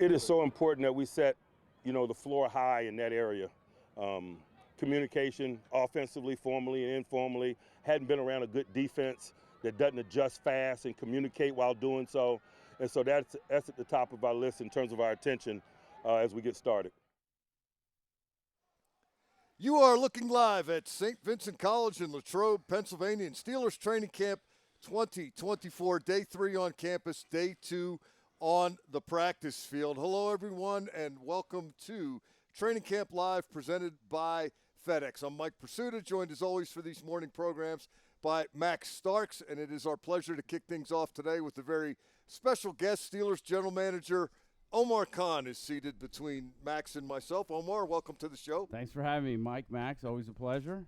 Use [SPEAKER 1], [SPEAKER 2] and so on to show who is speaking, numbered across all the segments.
[SPEAKER 1] It is so important that we set, the floor high in that area. Communication, offensively, formally, and informally. Hadn't been around a good defense that doesn't adjust fast and communicate while doing so. And so that's at the top of our list in terms of our attention as we get started.
[SPEAKER 2] You are looking live at St. Vincent College in Latrobe, Pennsylvania, and Steelers Training Camp 2024, Day 3 on campus, Day 2 on the practice field. Hello, everyone, and welcome to Training Camp Live presented by FedEx. I'm Mike Pursuta, joined as always for these morning programs by Max Starks, and it is our pleasure to kick things off today with a very special guest. Steelers General Manager Omar Khan is seated between Max and myself. Omar, welcome to the show.
[SPEAKER 3] Thanks for having me, Mike. Max, always a pleasure.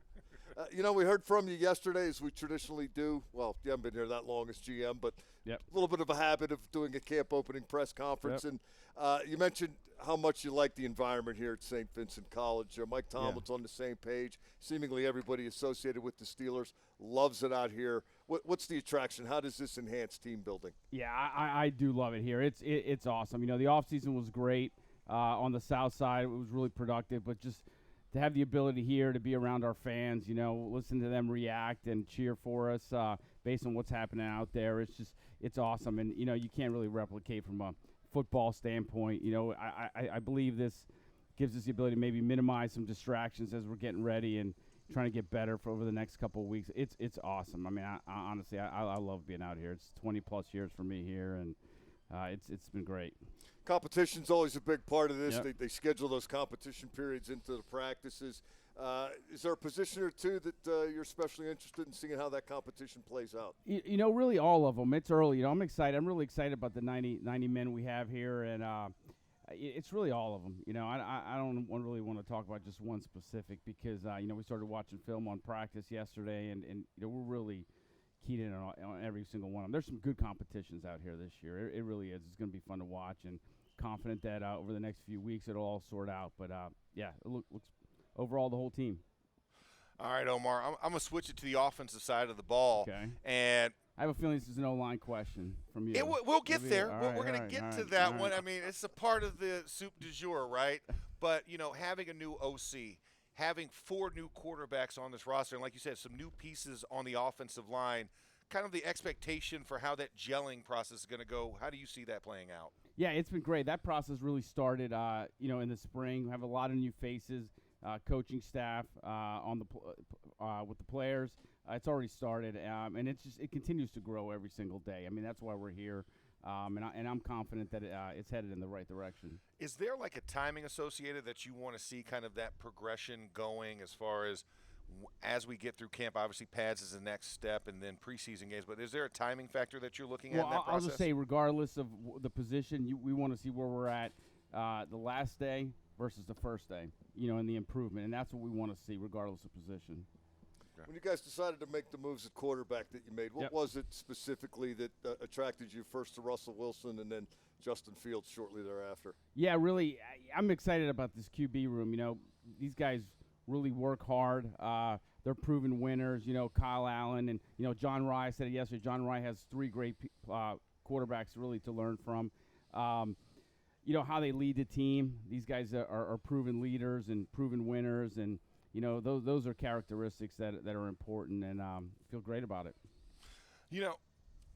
[SPEAKER 2] We heard from you yesterday, as we traditionally do. Well, you haven't been here that long as GM, but a little bit of a habit of doing a camp opening press conference.
[SPEAKER 3] Yep.
[SPEAKER 2] And you mentioned how much you like the environment here at St. Vincent College. Mike Tomlin's on the same page. Seemingly everybody associated with the Steelers loves it out here. What's the attraction? How does this enhance team building?
[SPEAKER 3] Yeah, I do love it here. It's awesome. The offseason was great on the south side. It was really productive, but just to have the ability here to be around our fans, listen to them react and cheer for us based on what's happening out there. It's awesome. And, you can't really replicate from a football standpoint. I believe this gives us the ability to maybe minimize some distractions as we're getting ready and trying to get better for over the next couple of weeks. It's awesome. I honestly, I love being out here. It's 20-plus years for me here, and it's been great.
[SPEAKER 2] Competition's always a big part of this.
[SPEAKER 3] Yep.
[SPEAKER 2] They schedule those competition periods into the practices. Is there a position or two that you're especially interested in seeing how that competition plays out?
[SPEAKER 3] Really all of them. It's early. I'm excited. I'm really excited about the 90 men we have here, and it's really all of them. I don't really want to talk about just one specific because, we started watching film on practice yesterday, and we're really keyed in on every single one of them. There's some good competitions out here this year. It really is. It's going to be fun to watch, and confident that over the next few weeks it'll all sort out. But, it looks overall the whole team.
[SPEAKER 4] All right, Omar, I'm going to switch it to the offensive side of the ball.
[SPEAKER 3] Okay.
[SPEAKER 4] And
[SPEAKER 3] I have a feeling this is an O-line question from you.
[SPEAKER 4] We'll get there. We're going to get to that one.
[SPEAKER 3] Right.
[SPEAKER 4] It's a part of the soup du jour, right? But, having a new OC, having 4 new quarterbacks on this roster, and like you said, some new pieces on the offensive line, kind of the expectation for how that gelling process is going to go. How do you see that playing out?
[SPEAKER 3] Yeah, it's been great. That process really started, in the spring. We have a lot of new faces, coaching staff with the players. It's already started, and it continues to grow every single day. That's why we're here, and I'm confident that it's headed in the right direction.
[SPEAKER 4] Is there like a timing associated that you want to see kind of that progression going as far as we get through camp? Obviously, pads is the next step, and then preseason games. But is there a timing factor that you're looking at in that process?
[SPEAKER 3] I'll just say, regardless of the position, we want to see where we're at the last day versus the first day, and the improvement. And that's what we want to see, regardless of position.
[SPEAKER 2] When you guys decided to make the moves at quarterback that you made, what was it specifically that attracted you first to Russell Wilson and then Justin Fields shortly thereafter?
[SPEAKER 3] Yeah, really, I'm excited about this QB room. These guys really work hard. They're proven winners. Kyle Allen and, John Rye said it yesterday. John Rye has 3 great quarterbacks really to learn from. How they lead the team. These guys are proven leaders and proven winners, and those are characteristics that are important, and feel great about it.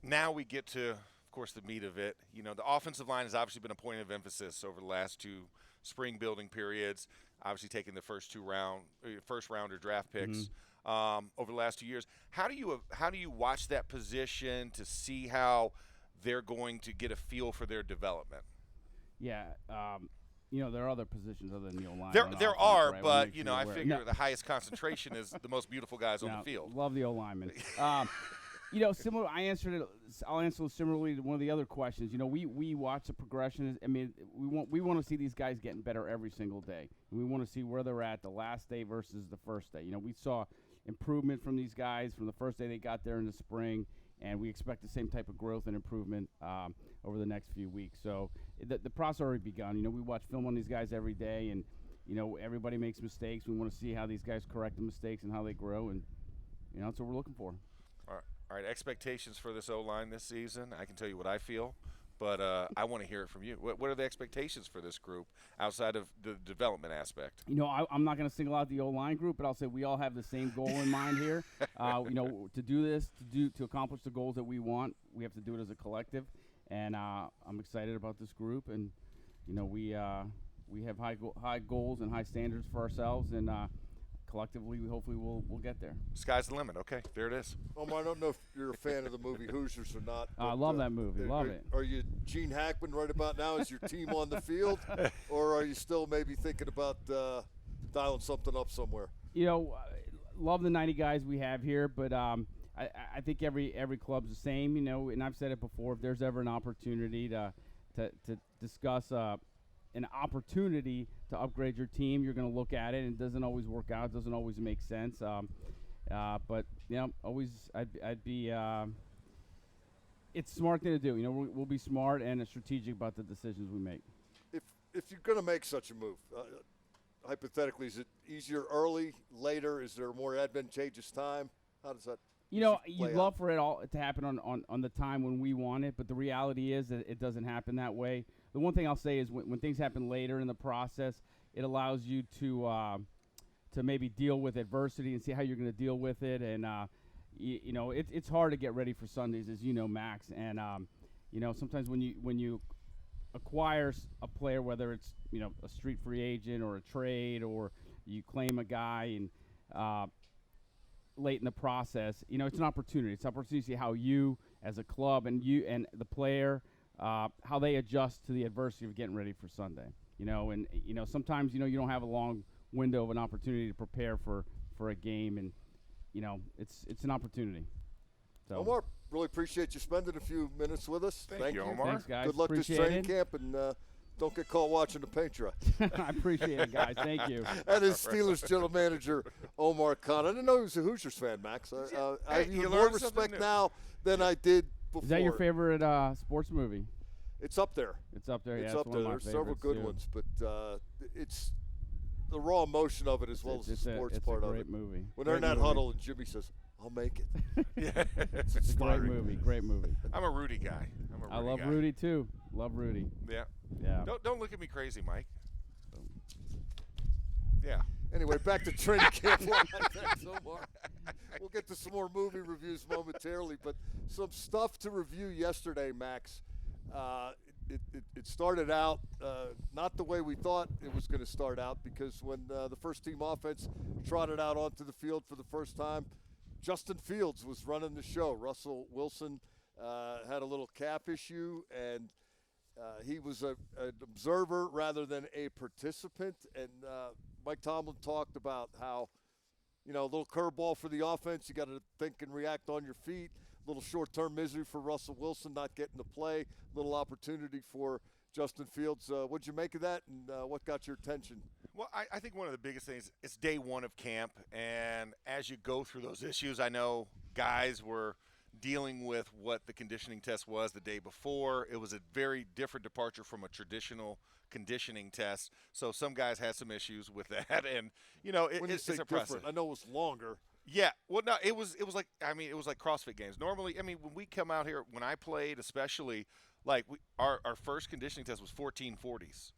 [SPEAKER 4] Now we get to, of course, the meat of it. The offensive line has obviously been a point of emphasis over the last 2 spring building periods, obviously taking the first rounder draft picks over the last 2 years. How do you watch that position to see how they're going to get a feel for their development?
[SPEAKER 3] Yeah, there are other positions other than the O-line.
[SPEAKER 4] There are, right? But, I figure the highest concentration is the most beautiful guys on the field.
[SPEAKER 3] Love the O-linemen. Similar. I'll answer similarly to one of the other questions. We watch the progression. We want to see these guys getting better every single day. And we want to see where they're at the last day versus the first day. We saw improvement from these guys from the first day they got there in the spring, and we expect the same type of growth and improvement over the next few weeks. So the process already begun. We watch film on these guys every day, and everybody makes mistakes. We want to see how these guys correct the mistakes and how they grow, and that's what we're looking for.
[SPEAKER 4] All right, expectations for this O-line this season. I can tell you what I feel. but I want to hear it from you. What are the expectations for this group outside of the development aspect?
[SPEAKER 3] I'm not going to single out the O-line group, but I'll say we all have the same goal in mind here. To do this, to accomplish the goals that we want, we have to do it as a collective. And I'm excited about this group. And, we have high goals and high standards for ourselves. And collectively, hopefully we'll get there.
[SPEAKER 4] Sky's the limit. Okay, there it is.
[SPEAKER 2] I don't know if you're a fan of the movie Hoosiers or not.
[SPEAKER 3] I love that movie. Love it.
[SPEAKER 2] Are you Gene Hackman right about now? Is your team on the field? Or are you still maybe thinking about dialing something up somewhere?
[SPEAKER 3] Love the 90 guys we have here, but I think every club's the same, and I've said it before, if there's ever an opportunity to discuss an opportunity to upgrade your team, you're going to look at it, and it doesn't always work out. It doesn't always make sense. But always I'd be. It's a smart thing to do. We'll be smart and strategic about the decisions we make.
[SPEAKER 2] If you're going to make such a move, hypothetically, is it easier early, later? Is there a more advantageous time? How does that?
[SPEAKER 3] You'd love for it all to happen on the time when we want it, but the reality is that it doesn't happen that way. The one thing I'll say is when things happen later in the process, it allows you to maybe deal with adversity and see how you're going to deal with it. And it's hard to get ready for Sundays, as you know, Max. And sometimes when you acquire a player, whether it's a street free agent or a trade, or you claim a guy and late in the process, it's an opportunity. It's an opportunity to see how you, as a club, and you and the player, how they adjust to the adversity of getting ready for Sunday. And sometimes you don't have a long window of an opportunity to prepare for a game, and it's an opportunity. So.
[SPEAKER 2] Omar, really appreciate you spending a few minutes with us.
[SPEAKER 4] Thank you, Omar.
[SPEAKER 3] Thanks, guys.
[SPEAKER 2] Good luck
[SPEAKER 3] appreciate
[SPEAKER 2] this training camp, and don't get caught watching the paint dry.
[SPEAKER 3] I appreciate it, guys. Thank you.
[SPEAKER 2] That is Steelers General Manager Omar Khan. I didn't know he was a Hoosiers fan, Max. I have even more respect now than I did before.
[SPEAKER 3] Is that your favorite sports movie?
[SPEAKER 2] It's up there.
[SPEAKER 3] It's up there.
[SPEAKER 2] It's
[SPEAKER 3] yeah,
[SPEAKER 2] up there. There's several good ones, but it's the raw emotion of it as well as the sports part of it.
[SPEAKER 3] It's a great movie.
[SPEAKER 2] When they're in that huddle and Jimmy says, "I'll make it."
[SPEAKER 4] Yeah,
[SPEAKER 3] it's a great movie. Great movie.
[SPEAKER 4] I'm a Rudy guy.
[SPEAKER 3] I love Rudy too. Love Rudy.
[SPEAKER 4] Yeah.
[SPEAKER 3] Yeah.
[SPEAKER 4] Don't look at me crazy, Mike. Yeah.
[SPEAKER 2] Anyway, back to training camp. Thanks, Omar. We'll get to some more movie reviews momentarily, but some stuff to review yesterday, Max. It started out not the way we thought it was going to start out, because when the first team offense trotted out onto the field for the first time, Justin Fields was running the show. Russell Wilson had a little calf issue, and he was an observer rather than a participant. And Mike Tomlin talked about how, a little curveball for the offense. You got to think and react on your feet. A little short-term misery for Russell Wilson not getting to play. Little opportunity for Justin Fields. What'd you make of that, and what got your attention?
[SPEAKER 4] Well, I think one of the biggest things, it's day one of camp, and as you go through those issues, I know guys were dealing with what the conditioning test was the day before. It was a very different departure from a traditional conditioning test, so some guys had some issues with that, and it's impressive.
[SPEAKER 2] I know it was longer.
[SPEAKER 4] Yeah, well, no, it was like it was like CrossFit games. Normally, when we come out here, when I played, especially, like our first conditioning test was 1440s,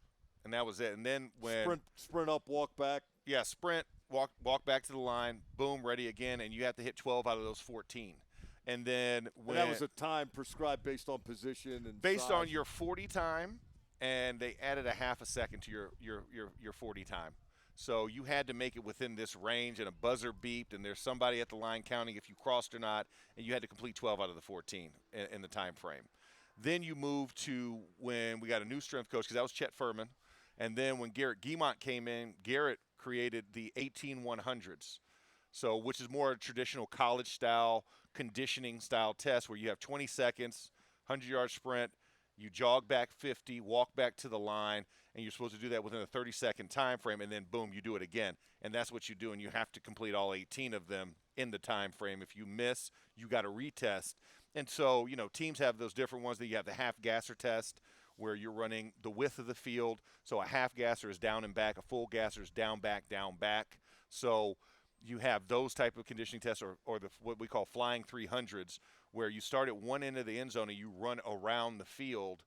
[SPEAKER 4] and that was it. And then when
[SPEAKER 2] sprint up, walk back.
[SPEAKER 4] Yeah, sprint, walk back to the line, boom, ready again, and you have to hit 12 out of those 14. And then when
[SPEAKER 2] that was a time prescribed based on position and
[SPEAKER 4] based
[SPEAKER 2] size.
[SPEAKER 4] On your 40 time, and they added a half a second to your 40 time. So you had to make it within this range, and a buzzer beeped, and there's somebody at the line counting if you crossed or not, and you had to complete 12 out of the 14 in the time frame. Then you moved to when we got a new strength coach, because that was Chet Furman, and then when Garrett Guimont came in, Garrett created the 18-100s, so which is more a traditional college-style, conditioning-style test where you have 20 seconds, 100-yard sprint, you jog back 50, walk back to the line, and you're supposed to do that within a 30-second time frame, and then, boom, you do it again. And that's what you do, and you have to complete all 18 of them in the time frame. If you miss, you got to retest. And so, teams have those different ones. That you have the half-gasser test where you're running the width of the field. So a half-gasser is down and back. A full gasser is down, back, down, back. So you have those type of conditioning tests, or what we call flying 300s, where you start at one end of the end zone and you run around the field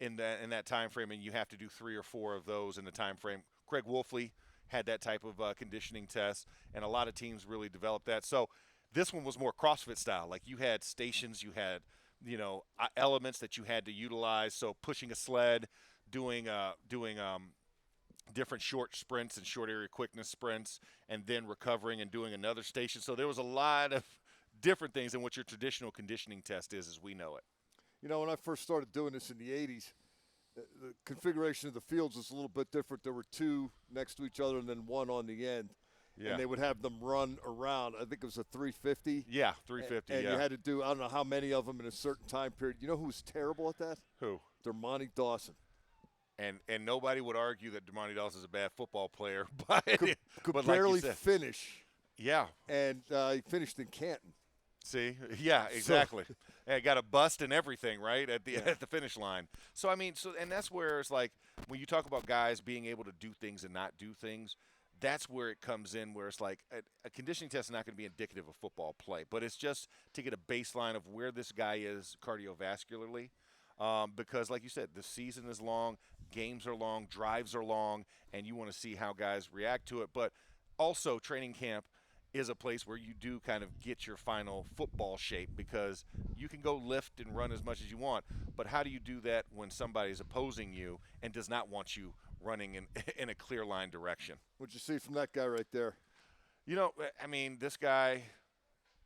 [SPEAKER 4] in that time frame, and you have to do 3 or 4 of those in the time frame. Craig Wolfley had that type of conditioning test, and a lot of teams really developed that. So this one was more CrossFit style. Like you had stations, you had elements that you had to utilize. So pushing a sled, doing different short sprints and short area quickness sprints, and then recovering and doing another station. So there was a lot of different things than what your traditional conditioning test is as we know it.
[SPEAKER 2] When I first started doing this in the 80s, the configuration of the fields was a little bit different. There were 2 next to each other and then 1 on the end. Yeah. And they would have them run around. I think it was a 350.
[SPEAKER 4] Yeah, 350,
[SPEAKER 2] and you had to do, I don't know how many of them in a certain time period. You know who was terrible at that?
[SPEAKER 4] Who?
[SPEAKER 2] Dermontti Dawson.
[SPEAKER 4] And nobody would argue that Dermontti Dawson is a bad football player, but
[SPEAKER 2] could
[SPEAKER 4] barely
[SPEAKER 2] barely finish.
[SPEAKER 4] Yeah.
[SPEAKER 2] And he finished in Canton.
[SPEAKER 4] See? Yeah, exactly. And got a bust and everything, right, at the finish line. So, I mean, and that's where it's like when you talk about guys being able to do things and not do things, that's where it comes in, where it's like a conditioning test is not going to be indicative of football play, but it's just to get a baseline of where this guy is cardiovascularly. Because, like you said, the season is long, games are long, drives are long, and you want to see how guys react to it. But also, training camp is a place where you do kind of get your final football shape, because you can go lift and run as much as you want, but how do you do that when somebody's opposing you and does not want you running in a clear line direction?
[SPEAKER 2] What'd you see from that guy right there?
[SPEAKER 4] I mean, this guy,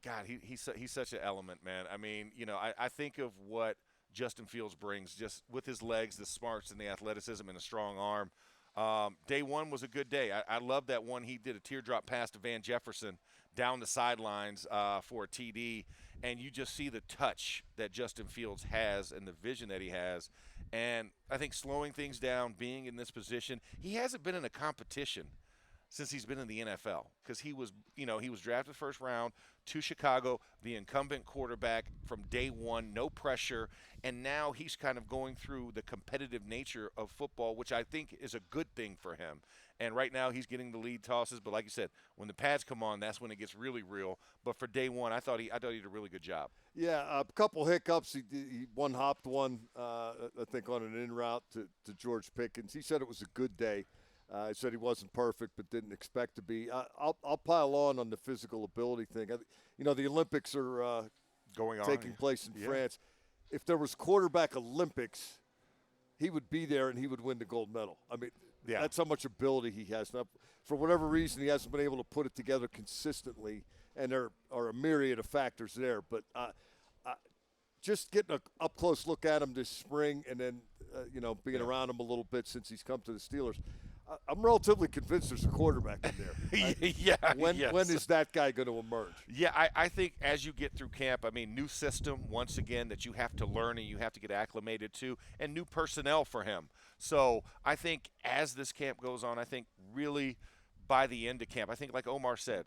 [SPEAKER 4] God, he's such an element, man. I mean, I think of what Justin Fields brings just with his legs, the smarts and the athleticism and a strong arm. Day one was a good day. I love that one. He did a teardrop pass to Van Jefferson down the sidelines for a TD, and you just see the touch that Justin Fields has and the vision that he has. And I think slowing things down, being in this position, he hasn't been in a competition since he's been in the NFL, because he was drafted first round to Chicago, the incumbent quarterback from day one, no pressure, and now he's kind of going through the competitive nature of football, which I think is a good thing for him. And right now he's getting the lead tosses, but like you said, when the pads come on, that's when it gets really real. But for day one, I thought he did a really good job.
[SPEAKER 2] Yeah, a couple hiccups. He one-hopped one, I think, on an in route to George Pickens. He said it was a good day. He said he wasn't perfect, but didn't expect to be. I'll pile on the physical ability thing. The Olympics are taking place in France. If there was quarterback Olympics, he would be there and he would win the gold medal. I mean, that's how much ability he has. Now, for whatever reason, he hasn't been able to put it together consistently, and there are a myriad of factors there. But just getting an up-close look at him this spring, and then being around him a little bit since he's come to the Steelers, I'm relatively convinced there's a quarterback in there. When is that guy going to emerge?
[SPEAKER 4] Yeah, I think as you get through camp, I mean, new system, once again, that you have to learn and you have to get acclimated to, and new personnel for him. So I think as this camp goes on, I think really by the end of camp, I think like Omar said,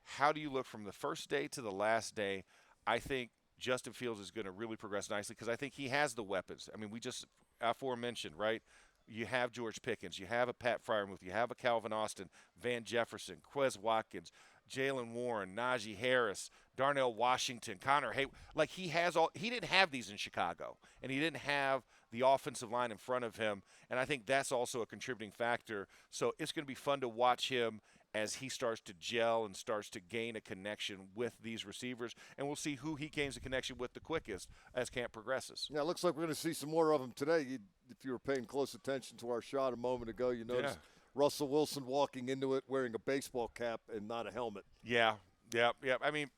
[SPEAKER 4] how do you look from the first day to the last day? I think Justin Fields is going to really progress nicely because I think he has the weapons. I mean, we just aforementioned, right? You have George Pickens, you have a Pat Freiermuth, you have a Calvin Austin, Van Jefferson, Quez Watkins, Jalen Warren, Najee Harris, Darnell Washington, Connor Hay. Like he didn't have these in Chicago, and he didn't have the offensive line in front of him, and I think that's also a contributing factor. So it's going to be fun to watch him as he starts to gel and starts to gain a connection with these receivers, and we'll see who he gains a connection with the quickest as camp progresses.
[SPEAKER 2] Yeah, it looks like we're going to see some more of them today. If you were paying close attention to our shot a moment ago, you noticed Russell Wilson walking into it wearing a baseball cap and not a helmet.
[SPEAKER 4] Yeah. I mean,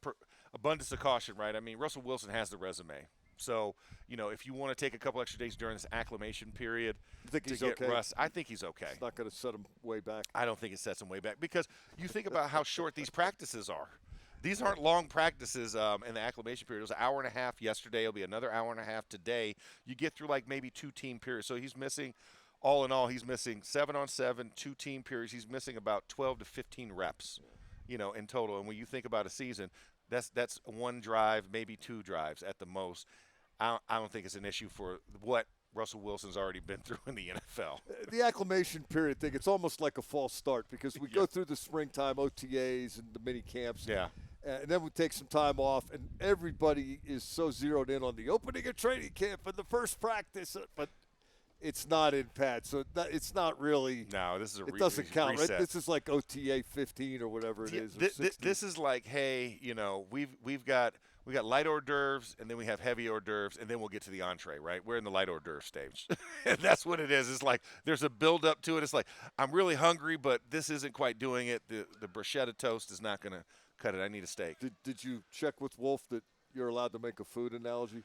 [SPEAKER 4] abundance of caution, right? I mean, Russell Wilson has the resume. So, if you want to take a couple extra days during this acclimation period
[SPEAKER 2] to get
[SPEAKER 4] Russ, I think he's okay.
[SPEAKER 2] It's not going to set him way back.
[SPEAKER 4] I don't think it sets him way back because you think about how short these practices are. These aren't long practices in the acclimation period. It was an hour and a half yesterday. It'll be another hour and a half today. You get through like maybe 2 team periods. So he's missing, all in all, he's missing 7-on-7, 2 team periods. He's missing about 12 to 15 reps, in total. And when you think about a season, that's 1 drive, maybe 2 drives at the most. I don't think it's an issue for what Russell Wilson's already been through in the NFL.
[SPEAKER 2] The acclimation period thing, it's almost like a false start because we go through the springtime OTAs and the mini camps.
[SPEAKER 4] Yeah.
[SPEAKER 2] And then we take some time off, and everybody is so zeroed in on the opening of training camp and the first practice. But it's not in pad, so it's not really.
[SPEAKER 4] No, this is a
[SPEAKER 2] it doesn't count.
[SPEAKER 4] reset.
[SPEAKER 2] Right? This is like OTA 15 or whatever it is.
[SPEAKER 4] This is like, hey, we've got light hors d'oeuvres, and then we have heavy hors d'oeuvres, and then we'll get to the entree, right? We're in the light hors d'oeuvre stage. And that's what it is. It's like there's a build up to it. It's like I'm really hungry, but this isn't quite doing it. The bruschetta toast is not going to cut it. I need a steak.
[SPEAKER 2] Did you check with Wolf that you're allowed to make a food analogy?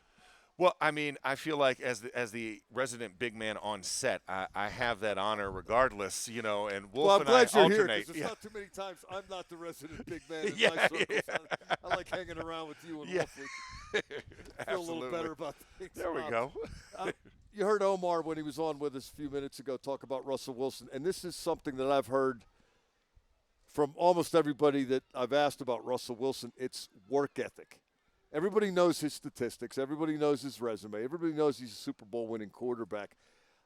[SPEAKER 4] Well, I mean, I feel like as the resident big man on set, I have that honor regardless, and Wolf and I alternate.
[SPEAKER 2] You're here, 'cause there's not too many times I'm not the resident big man in my circles.
[SPEAKER 4] Yeah.
[SPEAKER 2] I like hanging around with you and Wolf. We feel a little better about things.
[SPEAKER 4] There we go.
[SPEAKER 2] You heard Omar when he was on with us a few minutes ago talk about Russell Wilson, and this is something that I've heard from almost everybody that I've asked about Russell Wilson. It's work ethic. Everybody knows his statistics. Everybody knows his resume. Everybody knows he's a Super Bowl winning quarterback.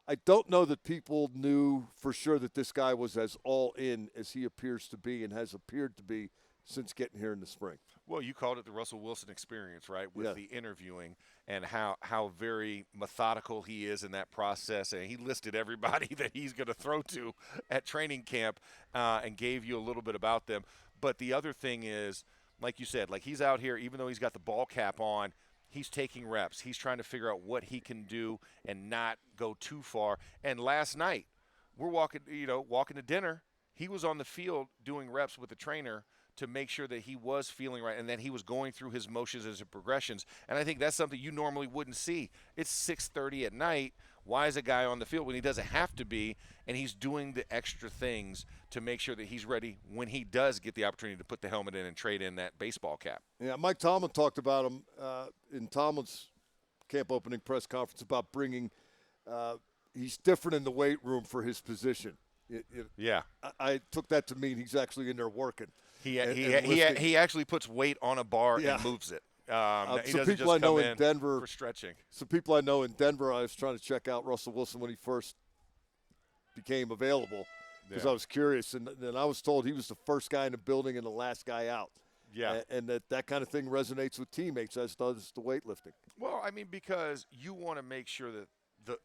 [SPEAKER 2] I don't know that people knew for sure that this guy was as all in as he appears to be and has appeared to be since getting here in the spring.
[SPEAKER 4] Well, you called it the Russell Wilson experience, right, with the interviewing and how very methodical he is in that process. And he listed everybody that he's going to throw to at training camp and gave you a little bit about them. But the other thing is, like you said, like he's out here, even though he's got the ball cap on, he's taking reps. He's trying to figure out what he can do and not go too far. And last night, we're walking to dinner. He was on the field doing reps with the trainer to make sure that he was feeling right and that he was going through his motions as progressions. And I think that's something you normally wouldn't see. It's 6:30 at night. Why is a guy on the field when he doesn't have to be, and he's doing the extra things to make sure that he's ready when he does get the opportunity to put the helmet in and trade in that baseball cap?
[SPEAKER 2] Yeah, Mike Tomlin talked about him in Tomlin's camp opening press conference about bringing he's different in the weight room for his position. I took that to mean he's actually in there working.
[SPEAKER 4] He actually puts weight on a bar and moves it. He doesn't just come in Denver for stretching.
[SPEAKER 2] Some people I know in Denver, I was trying to check out Russell Wilson when he first became available because I was curious, and I was told he was the first guy in the building and the last guy out.
[SPEAKER 4] Yeah,
[SPEAKER 2] and that kind of thing resonates with teammates, as does the weightlifting.
[SPEAKER 4] Well, I mean, because you want to make sure that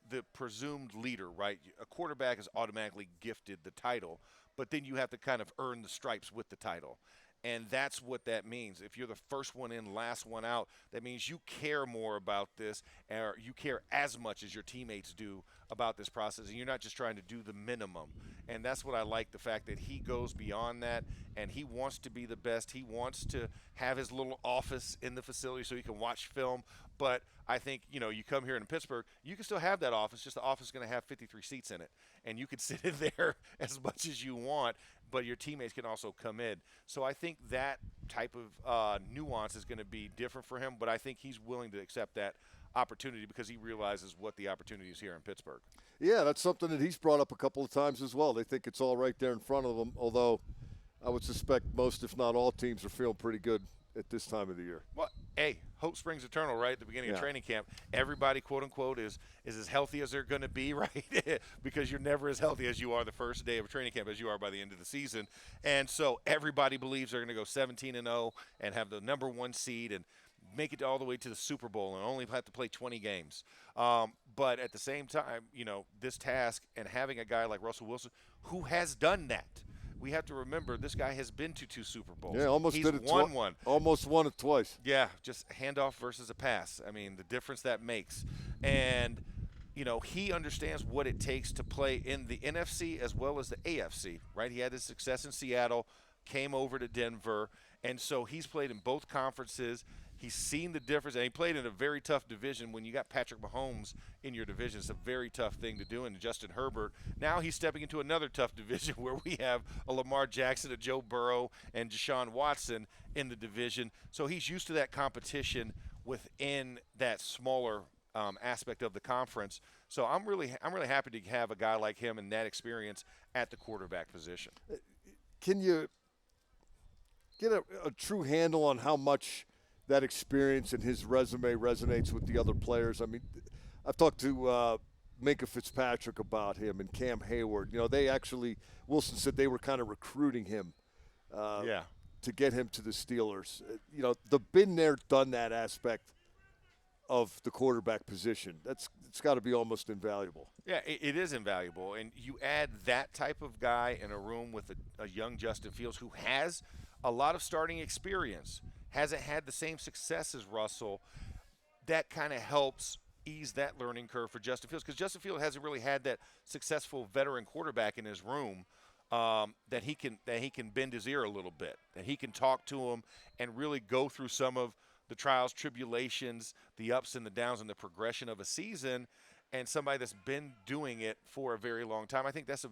[SPEAKER 4] the presumed leader, right? A quarterback is automatically gifted the title, but then you have to kind of earn the stripes with the title. And that's what that means. If you're the first one in, last one out, that means you care more about this, or you care as much as your teammates do about this process, and you're not just trying to do the minimum. And that's what I like, the fact that he goes beyond that, and he wants to be the best. He wants to have his little office in the facility so he can watch film. But I think, you come here in Pittsburgh, you can still have that office, just the office is going to have 53 seats in it. And you can sit in there as much as you want, but your teammates can also come in. So I think that type of nuance is going to be different for him, but I think he's willing to accept that opportunity because he realizes what the opportunity is here in Pittsburgh.
[SPEAKER 2] Yeah, that's something that he's brought up a couple of times as well. They think it's all right there in front of them, although I would suspect most, if not all, teams are feeling pretty good at this time of the year.
[SPEAKER 4] Well, hey, hope springs eternal, right? At the beginning of training camp, everybody, quote unquote, is as healthy as they're going to be, right? Because you're never as healthy as you are the first day of training camp as you are by the end of the season. And so everybody believes they're going to go 17-0 and have the number one seed and make it all the way to the Super Bowl and only have to play 20 games. But at the same time, this task and having a guy like Russell Wilson who has done that. We have to remember this guy has been to 2 Super Bowls.
[SPEAKER 2] Yeah, almost
[SPEAKER 4] He's
[SPEAKER 2] did it
[SPEAKER 4] won one.
[SPEAKER 2] Almost won it twice.
[SPEAKER 4] Yeah, just handoff versus a pass. I mean, the difference that makes. And, he understands what it takes to play in the NFC as well as the AFC, right? He had his success in Seattle, came over to Denver, and so he's played in both conferences. He's seen the difference, and he played in a very tough division. When you got Patrick Mahomes in your division, it's a very tough thing to do, and Justin Herbert. Now he's stepping into another tough division where we have a Lamar Jackson, a Joe Burrow, and Deshaun Watson in the division. So he's used to that competition within that smaller aspect of the conference. So I'm really happy to have a guy like him and that experience at the quarterback position.
[SPEAKER 2] Can you get a true handle on how much that experience and his resume resonates with the other players? I mean, I've talked to Minka Fitzpatrick about him and Cam Hayward. Wilson said they were kind of recruiting him to get him to the Steelers. The been there, done that aspect of the quarterback position. It's got to be almost invaluable.
[SPEAKER 4] Yeah, it is invaluable. And you add that type of guy in a room with a young Justin Fields who has a lot of starting experience, hasn't had the same success as Russell. That kind of helps ease that learning curve for Justin Fields, because Justin Fields hasn't really had that successful veteran quarterback in his room that he can bend his ear a little bit, that he can talk to him and really go through some of the trials, tribulations, the ups and the downs, and the progression of a season, and somebody that's been doing it for a very long time. I think that's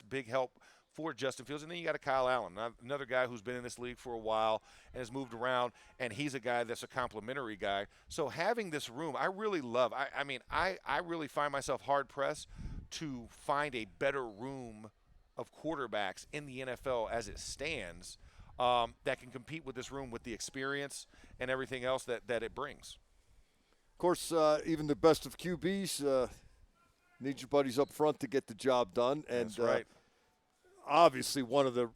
[SPEAKER 4] big help for Justin Fields. And then you got a Kyle Allen, another guy who's been in this league for a while and has moved around, and he's a guy that's a complimentary guy. So having this room, I really love. I really find myself hard-pressed to find a better room of quarterbacks in the NFL as it stands that can compete with this room with the experience and everything else that it brings.
[SPEAKER 2] Of course, even the best of QBs need your buddies up front to get the job done. And
[SPEAKER 4] that's right.
[SPEAKER 2] Obviously, one of the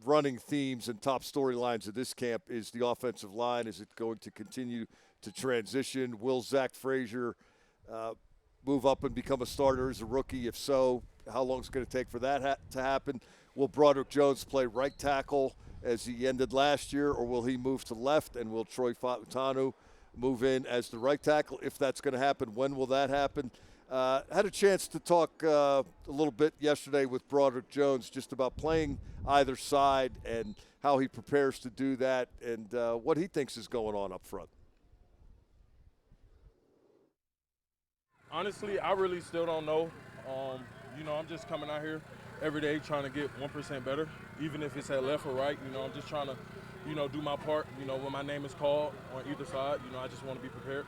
[SPEAKER 2] running themes and top storylines of this camp is the offensive line. Is it going to continue to transition? Will Zach Frazier move up and become a starter as a rookie? If so, how long is it going to take for that to happen? Will Broderick Jones play right tackle as he ended last year, or will he move to left, and will Troy Fautanu move in as the right tackle? If that's going to happen, when will that happen? Had a chance to talk a little bit yesterday with Broderick Jones just about playing either side and how he prepares to do that, and what he thinks is going on up front.
[SPEAKER 5] Honestly, I really still don't know. I'm just coming out here every day trying to get 1% better, even if it's at left or right. I'm just trying to, do my part. When my name is called on either side, I just want to be prepared.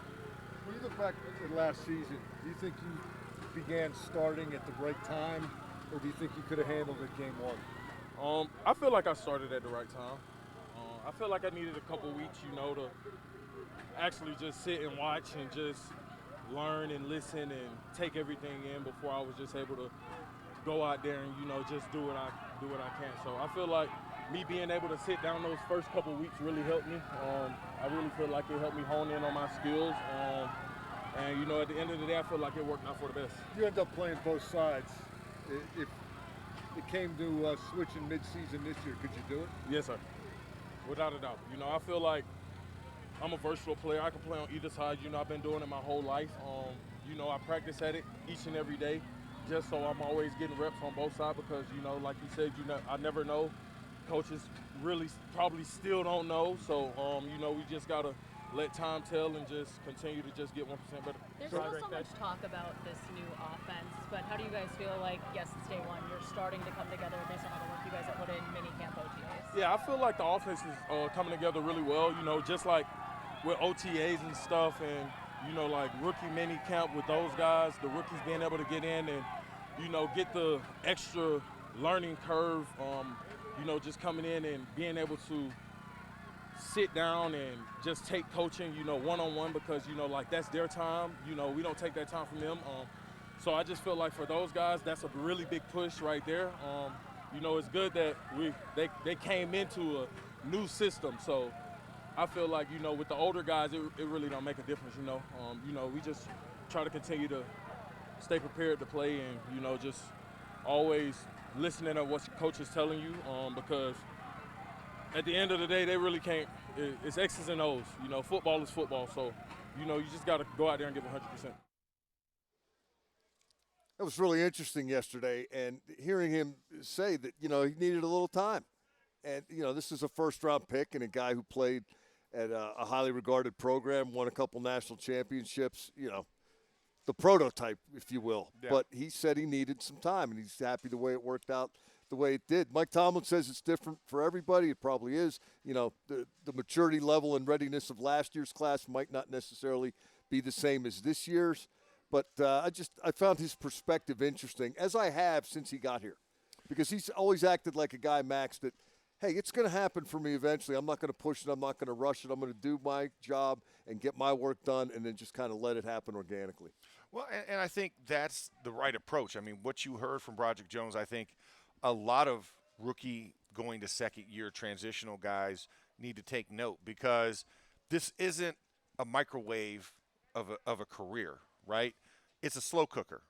[SPEAKER 6] When you look back at last season, do you think you began starting at the right time, or do you think you could have handled it game one?
[SPEAKER 5] I feel like I started at the right time. I feel like I needed a couple weeks, to actually just sit and watch and just learn and listen and take everything in before I was just able to go out there and just do what I can. So I feel like me being able to sit down those first couple weeks really helped me. I really feel like it helped me hone in on my skills. And at the end of the day, I feel like it worked out for the best.
[SPEAKER 6] You end up playing both sides. If it came to switching mid-season this year, could you do it?
[SPEAKER 5] Yes, sir. Without a doubt. I feel like I'm a versatile player. I can play on either side. I've been doing it my whole life. I practice at it each and every day, just so I'm always getting reps on both sides, because, like you said, I never know. Coaches really probably still don't know. So, we just got to let time tell and just continue to just get 1% better.
[SPEAKER 7] There's still so much talk about this new offense, but how do you guys feel like, yes, it's day one, you're starting to come together based on all the work you guys have put in minicamp OTAs?
[SPEAKER 5] Yeah, I feel like the offense is coming together really well, just like with OTAs and stuff, and, like rookie mini camp with those guys, the rookies being able to get in and, get the extra learning curve, just coming in and being able to sit down and just take coaching, one-on-one, because, like that's their time. We don't take that time from them. So I just feel like for those guys, that's a really big push right there. It's good that they came into a new system. So I feel like, with the older guys, it really don't make a difference, we just try to continue to stay prepared to play and, just always listening to what coach is telling you, because at the end of the day, they really can't. It's X's and O's. Football is football. So, you just got to go out there and give 100%.
[SPEAKER 2] That was really interesting yesterday, and hearing him say that, he needed a little time. And, this is a first-round pick and a guy who played at a highly regarded program, won a couple national championships, the prototype, if you will. Yeah. But he said he needed some time, and he's happy the way it worked out the way it did. Mike Tomlin says it's different for everybody. It probably is. The maturity level and readiness of last year's class might not necessarily be the same as this year's. But I found his perspective interesting, as I have since he got here, because he's always acted like a guy, Max, that, hey, it's going to happen for me eventually. I'm not going to push it. I'm not going to rush it. I'm going to do my job and get my work done, and then just kind of let it happen organically.
[SPEAKER 4] Well, and I think that's the right approach. I mean, what you heard from Broderick Jones, I think a lot of rookie going to second-year transitional guys need to take note, because this isn't a microwave of a career, right? It's a slow cooker,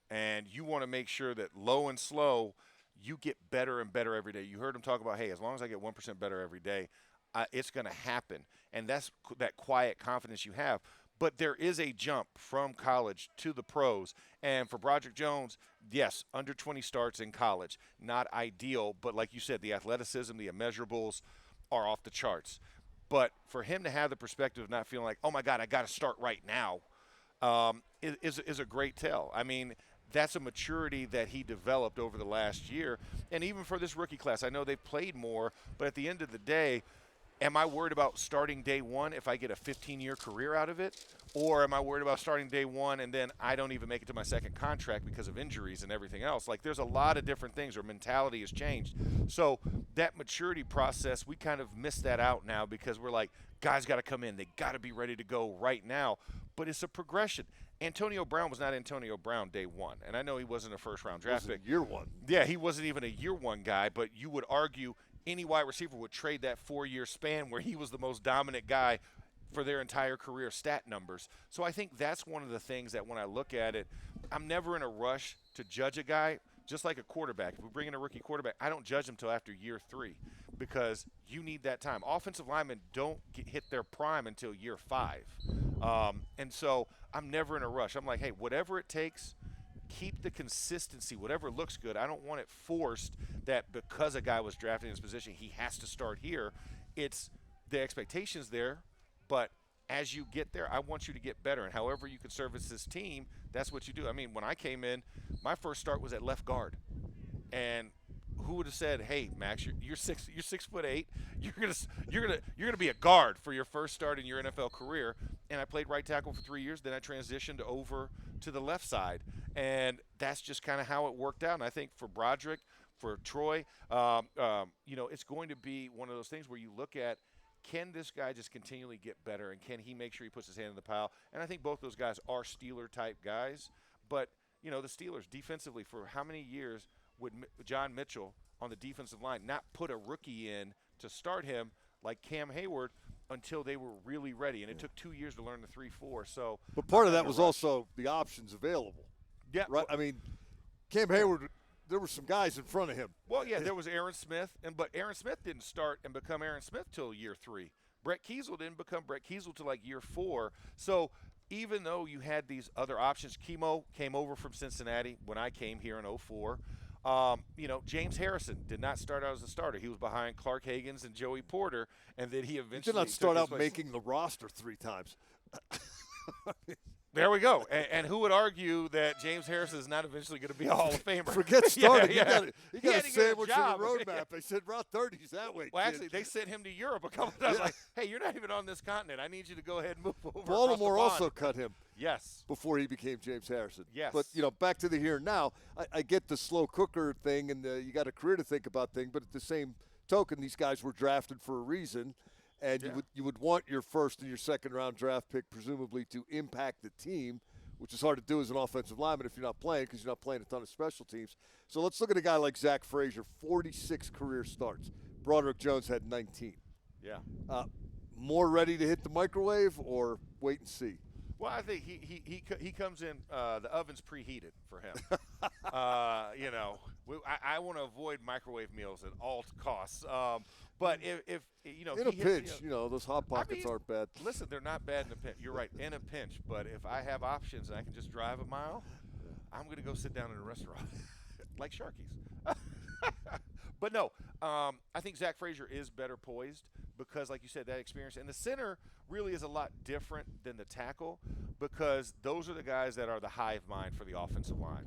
[SPEAKER 4] and you want to make sure that low and slow, you get better and better every day. You heard him talk about, hey, as long as I get 1% better every day, it's going to happen, and that's that quiet confidence you have. But there is a jump from college to the pros. And for Broderick Jones, yes, under 20 starts in college. Not ideal, but like you said, the athleticism, the immeasurables are off the charts. But for him to have the perspective of not feeling like, oh, my God, I got to start right now, is a great tell. I mean, that's a maturity that he developed over the last year. And even for this rookie class, I know they've played more, but at the end of the day, am I worried about starting day one if I get a 15-year career out of it? Or am I worried about starting day one and then I don't even make it to my second contract because of injuries and everything else? Like, there's a lot of different things, or mentality has changed. So that maturity process, we kind of miss that out now because we're like, guys got to come in. They got to be ready to go right now. But it's a progression. Antonio Brown was not Antonio Brown day one. And I know he wasn't a first-round draft pick.
[SPEAKER 2] Year one.
[SPEAKER 4] Yeah, he wasn't even a year one guy, but you would argue any wide receiver would trade that 4-year span where he was the most dominant guy for their entire career stat numbers. So I think that's one of the things that when I look at it, I'm never in a rush to judge a guy, just like a quarterback. If we bring in a rookie quarterback, I don't judge him until after year 3 because you need that time. Offensive linemen don't hit their prime until year 5. And so I'm never in a rush. I'm like, hey, whatever it takes, keep the consistency, whatever looks good. I don't want it forced that because a guy was drafted in his position, he has to start here. It's the expectations there, but as you get there, I want you to get better. And however you can service this team, that's what you do. I mean, when I came in, my first start was at left guard. And who would have said, "Hey, Max, you're 6'8", you're gonna be a guard for your first start in your NFL career?" And I played right tackle for 3 years. Then I transitioned over to the left side, and that's just kind of how it worked out. And I think for Broderick, for Troy, it's going to be one of those things where you look at, can this guy just continually get better, and can he make sure he puts his hand in the pile? And I think both those guys are Steeler-type guys. But, the Steelers defensively, for how many years would John Mitchell on the defensive line not put a rookie in to start him like Cam Hayward until they were really ready? And it took 2 years to learn the 3-4. So,
[SPEAKER 2] but part of that was also the options available.
[SPEAKER 4] Yeah.
[SPEAKER 2] Right? I mean, Cam Hayward, there were some guys in front of him.
[SPEAKER 4] Well, yeah, there was Aaron Smith, but Aaron Smith didn't start and become Aaron Smith till year 3. Brett Kiesel didn't become Brett Kiesel till like year 4. So even though you had these other options, Kimo came over from Cincinnati when I came here in 04. James Harrison did not start out as a starter. He was behind Clark Higgins and Joey Porter, and then he eventually
[SPEAKER 2] did not start out
[SPEAKER 4] place.
[SPEAKER 2] making the roster 3 times.
[SPEAKER 4] There we go. And who would argue that James Harrison is not eventually going to be a Hall of Famer?
[SPEAKER 2] Forget starting.
[SPEAKER 4] Yeah.
[SPEAKER 2] He got a sandwich in the roadmap. They said, Route 30's that way.
[SPEAKER 4] Well,
[SPEAKER 2] kid.
[SPEAKER 4] actually, they sent him to Europe a couple times. Like, hey, you're not even on this continent. I need you to go ahead and move over.
[SPEAKER 2] Baltimore also cut him.
[SPEAKER 4] Yes.
[SPEAKER 2] Before he became James Harrison.
[SPEAKER 4] Yes.
[SPEAKER 2] But, back to the here and now, I get the slow cooker thing, and you got a career to think about thing, but at the same token, these guys were drafted for a reason, and you would want your first and your second round draft pick presumably to impact the team, which is hard to do as an offensive lineman if you're not playing because you're not playing a ton of special teams. So let's look at a guy like Zach Frazier, 46 career starts. Broderick Jones had 19.
[SPEAKER 4] Yeah.
[SPEAKER 2] More ready to hit the microwave or wait and see?
[SPEAKER 4] Well, I think he comes in, the oven's preheated for him. I want to avoid microwave meals at all costs. But if
[SPEAKER 2] in a pinch, those hot pockets aren't bad.
[SPEAKER 4] Listen, they're not bad in a pinch. You're right, in a pinch. But if I have options and I can just drive a mile, I'm going to go sit down in a restaurant like Sharky's. But no, I think Zach Frazier is better poised because, like you said, that experience. And the center really is a lot different than the tackle because those are the guys that are the hive mind for the offensive line.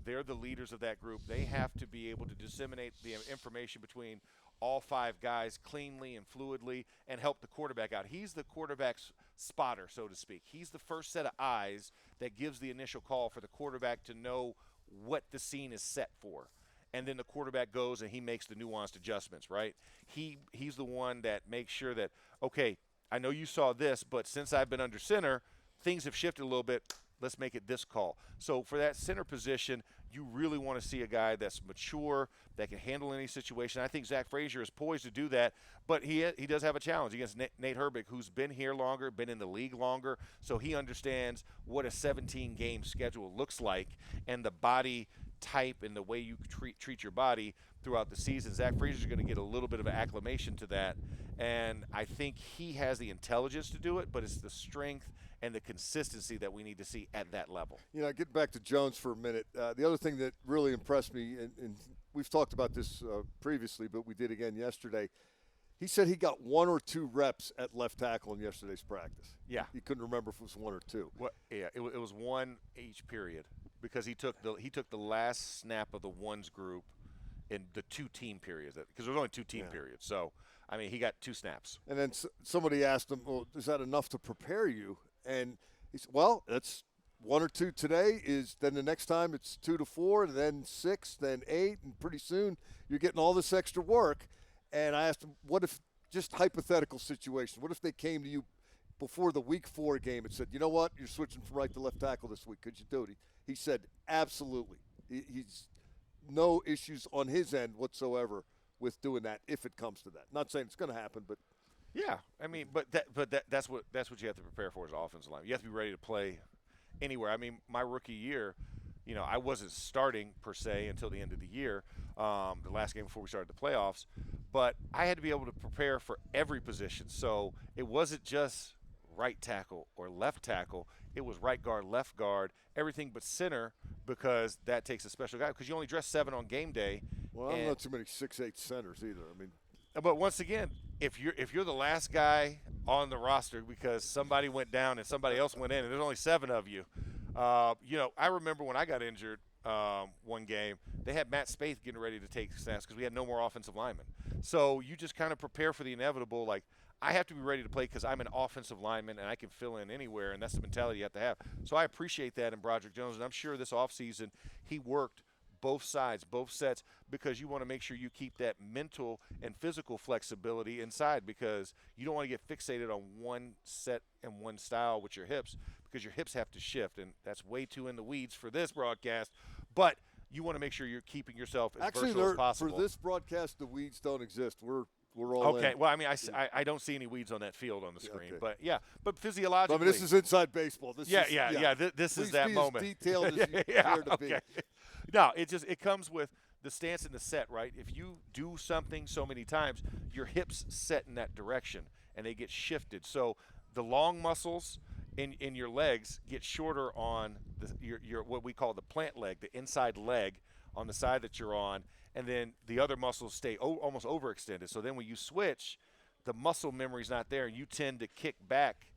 [SPEAKER 4] They're the leaders of that group. They have to be able to disseminate the information between all 5 guys cleanly and fluidly and help the quarterback out. He's the quarterback's spotter, so to speak. He's the first set of eyes that gives the initial call for the quarterback to know what the scene is set for. And then the quarterback goes and he makes the nuanced adjustments, right? He's the one that makes sure that, okay, I know you saw this, but since I've been under center, things have shifted a little bit. let's make it this call. So for that center position, you really want to see a guy that's mature, that can handle any situation. I think Zach Frazier is poised to do that, but he does have a challenge against Nate Herbig, who's been here longer, been in the league longer, so he understands what a 17-game schedule looks like and the body type and the way you treat your body throughout the season. Zach Frazier is going to get a little bit of an acclimation to that, and I think he has the intelligence to do it, but it's the strength and the consistency that we need to see at that level.
[SPEAKER 2] You know, getting back to Jones for a minute, the other thing that really impressed me, and we've talked about this previously, but we did again yesterday, he said he got 1 or 2 reps at left tackle in yesterday's practice.
[SPEAKER 4] Yeah.
[SPEAKER 2] He couldn't remember if it was 1 or 2.
[SPEAKER 4] Yeah, it was 1 each period because he took the last snap of the ones group in the 2 team periods, because there was only 2 team periods. So, I mean, he got 2 snaps.
[SPEAKER 2] And then somebody asked him, well, is that enough to prepare you? And he said, well, that's 1 or 2 today. Then the next time it's 2 to 4, and then 6, then 8, and pretty soon you're getting all this extra work. And I asked him, what if, just hypothetical situation, what if they came to you before the week 4 game and said, you know what, you're switching from right to left tackle this week. Could you do it? He said, absolutely. He's no issues on his end whatsoever with doing that if it comes to that. Not saying it's going to happen, but.
[SPEAKER 4] Yeah, I mean, that's what you have to prepare for as an offensive line. You have to be ready to play anywhere. I mean, my rookie year, you know, I wasn't starting per se until the end of the year, the last game before we started the playoffs. But I had to be able to prepare for every position. So it wasn't just right tackle or left tackle. It was right guard, left guard, everything but center, because that takes a special guy. Because you only dress 7 on game day.
[SPEAKER 2] Well, I'm not too many 6'8" centers either. I mean.
[SPEAKER 4] But once again, if you're the last guy on the roster because somebody went down and somebody else went in, and there's only 7 of you, you know, I remember when I got injured one game, they had Matt Spaeth getting ready to take snaps because we had no more offensive linemen. So you just kind of prepare for the inevitable. Like, I have to be ready to play because I'm an offensive lineman and I can fill in anywhere, and that's the mentality you have to have. So I appreciate that in Broderick Jones, and I'm sure this offseason he worked both sides, both sets, because you want to make sure you keep that mental and physical flexibility inside, because you don't want to get fixated on one set and one style with your hips, because your hips have to shift, and that's way too in the weeds for this broadcast. But you want to make sure you're keeping yourself as versatile as possible.
[SPEAKER 2] For this broadcast, the weeds don't exist. We're all
[SPEAKER 4] okay.
[SPEAKER 2] in.
[SPEAKER 4] Well, I mean, I don't see any weeds on that field on the screen, but yeah, but physiologically.
[SPEAKER 2] I mean, this is inside baseball.
[SPEAKER 4] This is that moment.
[SPEAKER 2] Please be as detailed as you care to be.
[SPEAKER 4] No, it comes with the stance and the set, right? If you do something so many times, your hips set in that direction and they get shifted. So the long muscles in your legs get shorter on your what we call the plant leg, the inside leg on the side that you're on, and then the other muscles stay almost overextended. So then when you switch, the muscle memory's not there, and you tend to kick back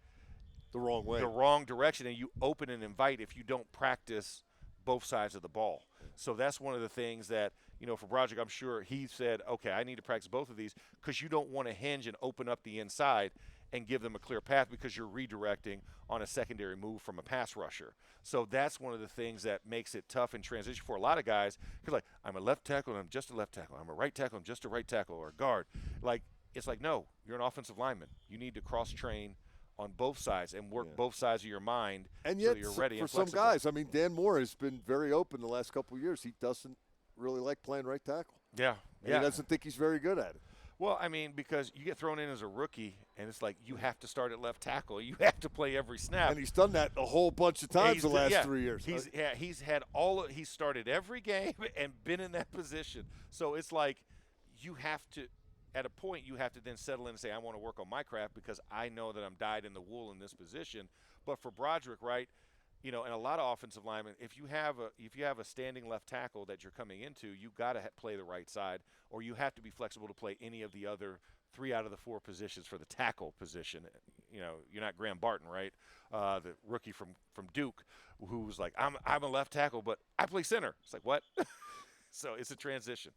[SPEAKER 2] the wrong way,
[SPEAKER 4] the wrong direction, and you open and invite if you don't practice both sides of the ball. So that's one of the things that, you know, for Broderick, I'm sure he said, okay, I need to practice both of these, because you don't want to hinge and open up the inside and give them a clear path, because you're redirecting on a secondary move from a pass rusher. So that's one of the things that makes it tough in transition for a lot of guys, because, like, I'm a left tackle and I'm just a left tackle. I'm a right tackle and I'm just a right tackle, or a guard. Like, it's like, no, you're an offensive lineman. You need to cross-train on both sides and work both sides of your mind,
[SPEAKER 2] and yet,
[SPEAKER 4] so you're ready
[SPEAKER 2] for
[SPEAKER 4] and flexible.
[SPEAKER 2] some guys, I mean, Dan Moore has been very open the last couple of years. He doesn't really like playing right tackle.
[SPEAKER 4] Yeah.
[SPEAKER 2] He doesn't think he's very good at it.
[SPEAKER 4] Well, I mean, because you get thrown in as a rookie, and it's like you have to start at left tackle. You have to play every snap.
[SPEAKER 2] And he's done that a whole bunch of times the last 3 years.
[SPEAKER 4] He's started every game and been in that position. So it's like you have to, at a point, you have to then settle in and say, I want to work on my craft because I know that I'm dyed in the wool in this position. But for Broderick, right, you know, and a lot of offensive linemen, if you have a standing left tackle that you're coming into, you've got to play the right side, or you have to be flexible to play any of the other 3 out of the 4 positions for the tackle position. You know, you're not Graham Barton, right? The rookie from Duke, who's like, I'm a left tackle, but I play center. It's like, what? So it's a transition.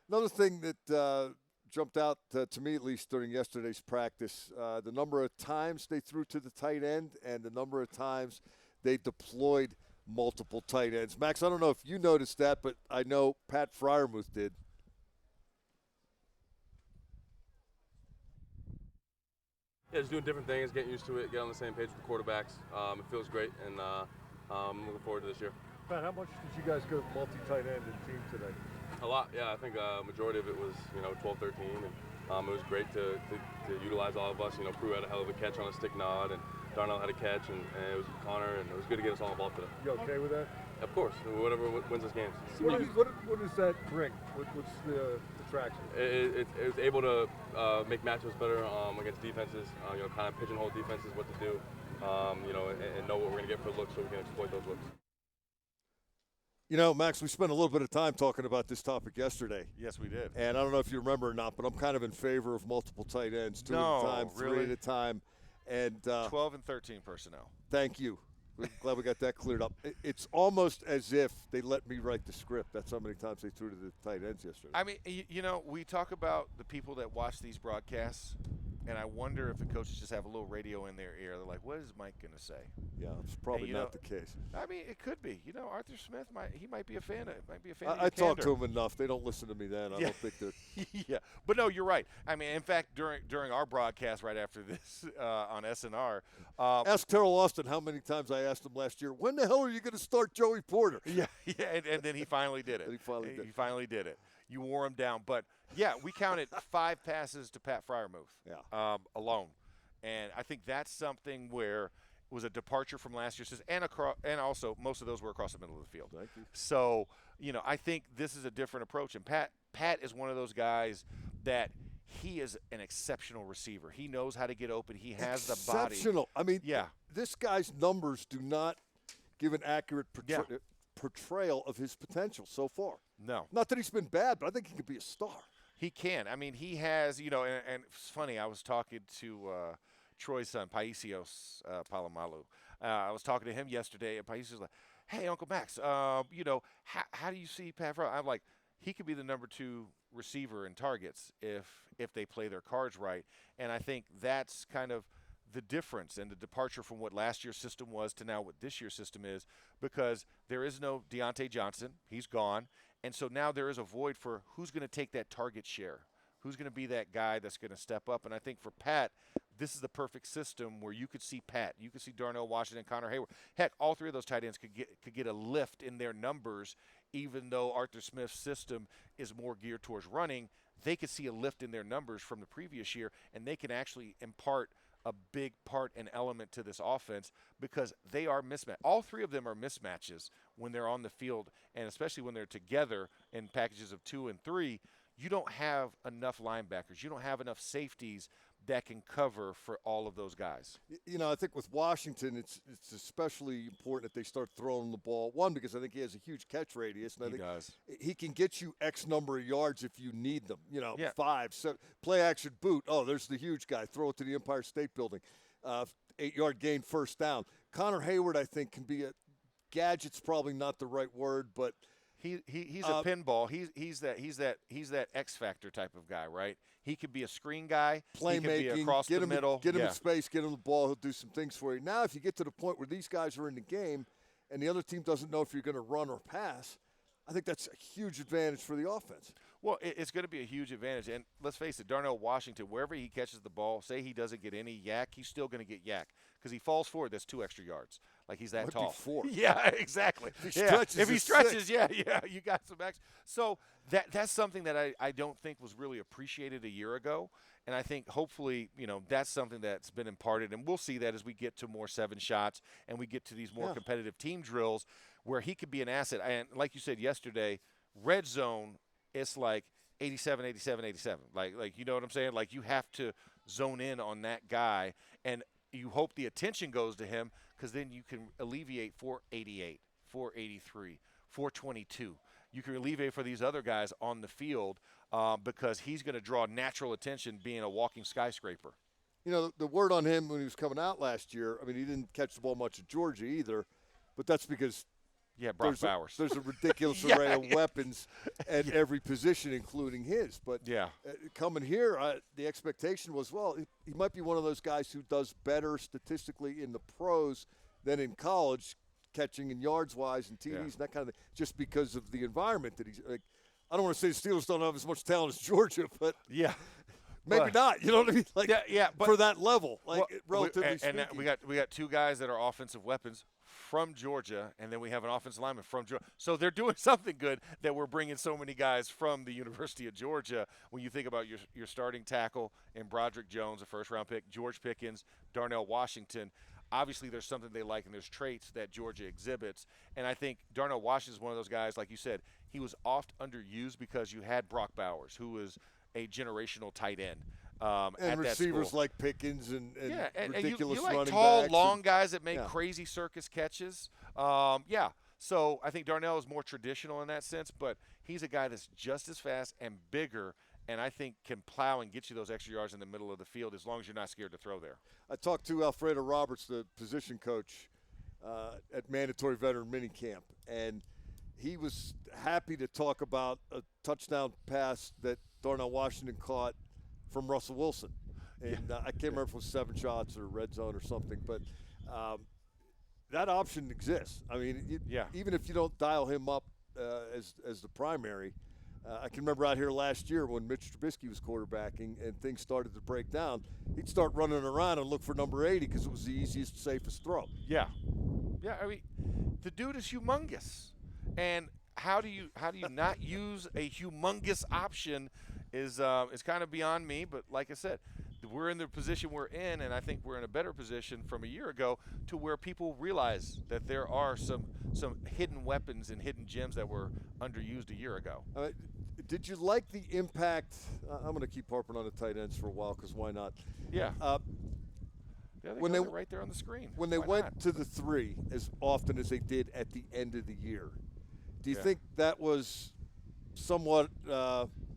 [SPEAKER 2] Another thing that jumped out to me, at least during yesterday's practice, the number of times they threw to the tight end and the number of times they deployed multiple tight ends. Max, I don't know if you noticed that, but I know Pat Freiermuth did.
[SPEAKER 8] Yeah, just doing different things, getting used to it, get on the same page with the quarterbacks. It feels great, and I'm looking forward to this year.
[SPEAKER 6] Pat, how much did you guys go multi-tight end and team today?
[SPEAKER 8] A lot, yeah. I think majority of it was 12, 13, and it was great to utilize all of us. Prue had a hell of a catch on a stick nod, and Darnell had a catch, and it was Connor, and it was good to get us all involved today.
[SPEAKER 6] You okay with that?
[SPEAKER 8] Of course, whatever wins us games.
[SPEAKER 6] What does that bring? What's the attraction?
[SPEAKER 8] It was able to make matchups better against defenses, kind of pigeonhole defenses, what to do, and know what we're going to get for looks so we can exploit those looks.
[SPEAKER 2] Max, we spent a little bit of time talking about this topic yesterday.
[SPEAKER 4] Yes, we did.
[SPEAKER 2] And I don't know if you remember or not, but I'm kind of in favor of multiple tight ends, two at a time, three at a time. And
[SPEAKER 4] 12 and 13 personnel.
[SPEAKER 2] Thank you. We're glad we got that cleared up. It's almost as if they let me write the script. That's how many times they threw to the tight ends yesterday.
[SPEAKER 4] I mean, we talk about the people that watch these broadcasts, and I wonder if the coaches just have a little radio in their ear. They're like, what is Mike going to say?
[SPEAKER 2] Yeah, it's probably not the case.
[SPEAKER 4] I mean, it could be. Arthur Smith might be a fan of
[SPEAKER 2] I talk to them enough. They don't listen to me then. I don't think they're –
[SPEAKER 4] Yeah, but no, you're right. I mean, in fact, during our broadcast right after this on SNR –
[SPEAKER 2] ask Terrell Austin how many times I asked him last year, when the hell are you going to start Joey Porter?
[SPEAKER 4] Yeah, and then he finally did it. He finally did it. You wore him down. But, yeah, we counted 5 passes to Pat Freiermuth alone. And I think that's something where – was a departure from last year's system, and also most of those were across the middle of the field.
[SPEAKER 2] Thank you.
[SPEAKER 4] So, I think this is a different approach. And Pat is one of those guys that he is an exceptional receiver. He knows how to get open. He has the body.
[SPEAKER 2] Exceptional. I mean, this guy's numbers do not give an accurate portrayal of his potential so far.
[SPEAKER 4] No.
[SPEAKER 2] Not that he's been bad, but I think he could be a star.
[SPEAKER 4] He can. I mean, he has, and it's funny, I was talking to Troy's son, Paisios Palomalu. I was talking to him yesterday, and Paisios was like, hey, Uncle Max, how do you see Pat Freiermuth? I'm like, he could be the number 2 receiver in targets if they play their cards right. And I think that's kind of the difference and the departure from what last year's system was to now what this year's system is, because there is no Deontay Johnson. He's gone. And so now there is a void for who's going to take that target share. Who's going to be that guy that's going to step up? And I think for Pat, this is the perfect system where you could see Pat, you could see Darnell Washington, Connor Hayward. Heck, all 3 of those tight ends could get a lift in their numbers, even though Arthur Smith's system is more geared towards running. They could see a lift in their numbers from the previous year, and they can actually impart a big part and element to this offense because they are mismatched. All 3 of them are mismatches when they're on the field, and especially when they're together in packages of 2 and 3. You don't have enough linebackers. You don't have enough safeties that can cover for all of those guys.
[SPEAKER 2] I think with Washington, it's especially important that they start throwing the ball. One, because I think he has a huge catch radius. And I think
[SPEAKER 4] does.
[SPEAKER 2] He can get you X number of yards if you need them. 5, 7, play action boot. Oh, there's the huge guy. Throw it to the Empire State Building. 8-yard gain, first down. Connor Hayward, I think, can be gadget's probably not the right word, but
[SPEAKER 4] he's a pinball. He's that X factor type of guy, right? He could be a screen guy.
[SPEAKER 2] Playmaking,
[SPEAKER 4] he could be across the middle.
[SPEAKER 2] Get him in space, get him the ball. He'll do some things for you. Now, if you get to the point where these guys are in the game and the other team doesn't know if you're going to run or pass, I think that's a huge advantage for the offense.
[SPEAKER 4] Well, it's going to be a huge advantage. And let's face it, Darnell Washington, wherever he catches the ball, say he doesn't get any yak, he's still going to get yak because he falls forward. That's 2 extra yards. Like he's that tall.
[SPEAKER 2] 4.
[SPEAKER 4] Yeah, exactly.
[SPEAKER 2] If he
[SPEAKER 4] stretches, yeah, you got some extra. So that's something that I don't think was really appreciated a year ago. And I think hopefully, that's something that's been imparted. And we'll see that as we get to more 7 shots and we get to these more competitive team drills where he could be an asset. And like you said yesterday, red zone, it's like 87, 87, 87. Like you know what I'm saying? Like you have to zone in on that guy. And you hope the attention goes to him because then you can alleviate 488, 483, 422. You can alleviate for these other guys on the field because he's going to draw natural attention being a walking skyscraper.
[SPEAKER 2] The word on him when he was coming out last year, I mean, he didn't catch the ball much at Georgia either, but that's because
[SPEAKER 4] Brock Bowers.
[SPEAKER 2] There's a ridiculous array of weapons at every position, including his. But coming here, the expectation was, well, he might be one of those guys who does better statistically in the pros than in college, catching in yards-wise and TDs and that kind of thing, just because of the environment that he's like. I don't want to say the Steelers don't have as much talent as Georgia, but maybe not. You know what I mean? Like,
[SPEAKER 4] but
[SPEAKER 2] for that level, relatively speaking.
[SPEAKER 4] And we got 2 guys that are offensive weapons from Georgia, and then we have an offensive lineman from Georgia. So they're doing something good that we're bringing so many guys from the University of Georgia. When you think about your starting tackle in Broderick Jones, a first-round pick, George Pickens, Darnell Washington, obviously there's something they like and there's traits that Georgia exhibits. And I think Darnell Washington is one of those guys, like you said, he was oft underused because you had Brock Bowers, who was a generational tight end.
[SPEAKER 2] And receivers like Pickens and ridiculous
[SPEAKER 4] you like
[SPEAKER 2] running
[SPEAKER 4] tall,
[SPEAKER 2] backs
[SPEAKER 4] long guys that make
[SPEAKER 2] yeah.
[SPEAKER 4] crazy circus catches. So I think Darnell is more traditional in that sense, but he's a guy that's just as fast and bigger, and I think can plow and get you those extra yards in the middle of the field as long as you're not scared to throw there.
[SPEAKER 2] I talked to Alfredo Roberts, the position coach at Mandatory Veteran Minicamp, and he was happy to talk about a touchdown pass that Darnell Washington caught from Russell Wilson. And I can't remember if it was 7 shots or red zone or something, but that option exists. I mean, even if you don't dial him up as the primary, I can remember out here last year when Mitch Trubisky was quarterbacking and things started to break down, he'd start running around and look for number 80 because it was the easiest, safest throw.
[SPEAKER 4] Yeah. I mean, the dude is humongous. And how do you not use a humongous option is kind of beyond me. But like I said, we're in the position we're in, and I think we're in a better position from a year ago to where people realize that there are some hidden weapons and hidden gems that were underused a year ago.
[SPEAKER 2] Did you like the impact? I'm going to keep harping on the tight ends for a while because why not?
[SPEAKER 4] Yeah.
[SPEAKER 2] When they're
[SPEAKER 4] right there on the screen.
[SPEAKER 2] When they went to the 3 as often as they did at the end of the year, do you think that was somewhat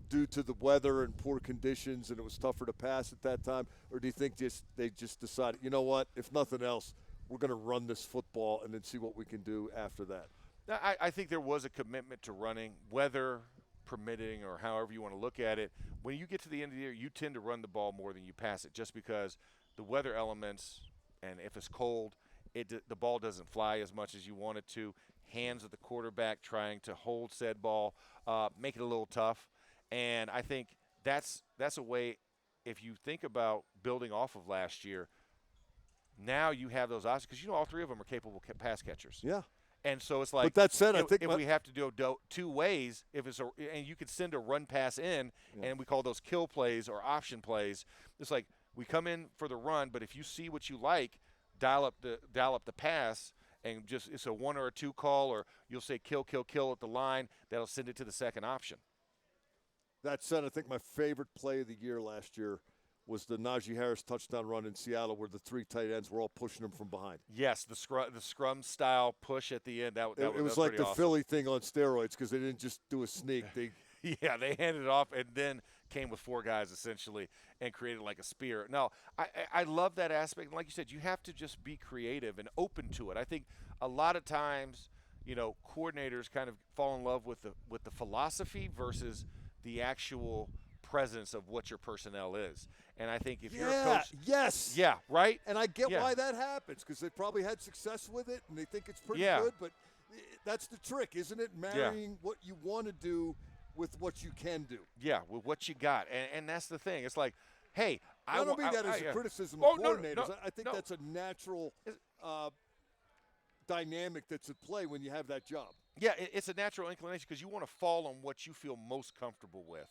[SPEAKER 2] due to the weather and poor conditions and it was tougher to pass at that time? Or do you think they just decided, you know what, if nothing else, we're going to run this football and then see what we can do after that?
[SPEAKER 4] I think there was a commitment to running, weather permitting or however you want to look at it. When you get to the end of the year, you tend to run the ball more than you pass it just because the weather elements, and if it's cold, the ball doesn't fly as much as you want it to. Hands of the quarterback trying to hold said ball, make it a little tough. And I think that's a way, if you think about building off of last year, now you have those options because all 3 of them are capable pass catchers.
[SPEAKER 2] Yeah.
[SPEAKER 4] And so it's like,
[SPEAKER 2] but that said, I think
[SPEAKER 4] if we have to do 2 ways, and you could send a run pass in, and we call those kill plays or option plays. It's like we come in for the run, but if you see what you like, dial up the pass, and just it's a 1 or a 2 call, or you'll say kill at the line. That'll send it to the second option.
[SPEAKER 2] That said, I think my favorite play of the year last year was the Najee Harris touchdown run in Seattle where the 3 tight ends were all pushing him from behind.
[SPEAKER 4] Yes, the scrum style push at the end. It
[SPEAKER 2] was like the
[SPEAKER 4] awesome.
[SPEAKER 2] Philly thing on steroids because they didn't just do a sneak. They
[SPEAKER 4] handed it off and then came with 4 guys essentially and created like a spear. No, I love that aspect. And like you said, you have to just be creative and open to it. I think a lot of times, coordinators kind of fall in love with the philosophy versus the actual presence of what your personnel is. And I think if you're a coach –
[SPEAKER 2] yes.
[SPEAKER 4] Yeah, right?
[SPEAKER 2] And I get why that happens because they probably had success with it and they think it's pretty good. But that's the trick, isn't it? Marrying what you want to do with what you can do.
[SPEAKER 4] Yeah, with what you got. And that's the thing. It's like, hey –
[SPEAKER 2] I don't mean that as a criticism of coordinators.
[SPEAKER 4] No,
[SPEAKER 2] I think that's a natural dynamic that's at play when you have that job.
[SPEAKER 4] Yeah, it's a natural inclination because you want to fall on what you feel most comfortable with.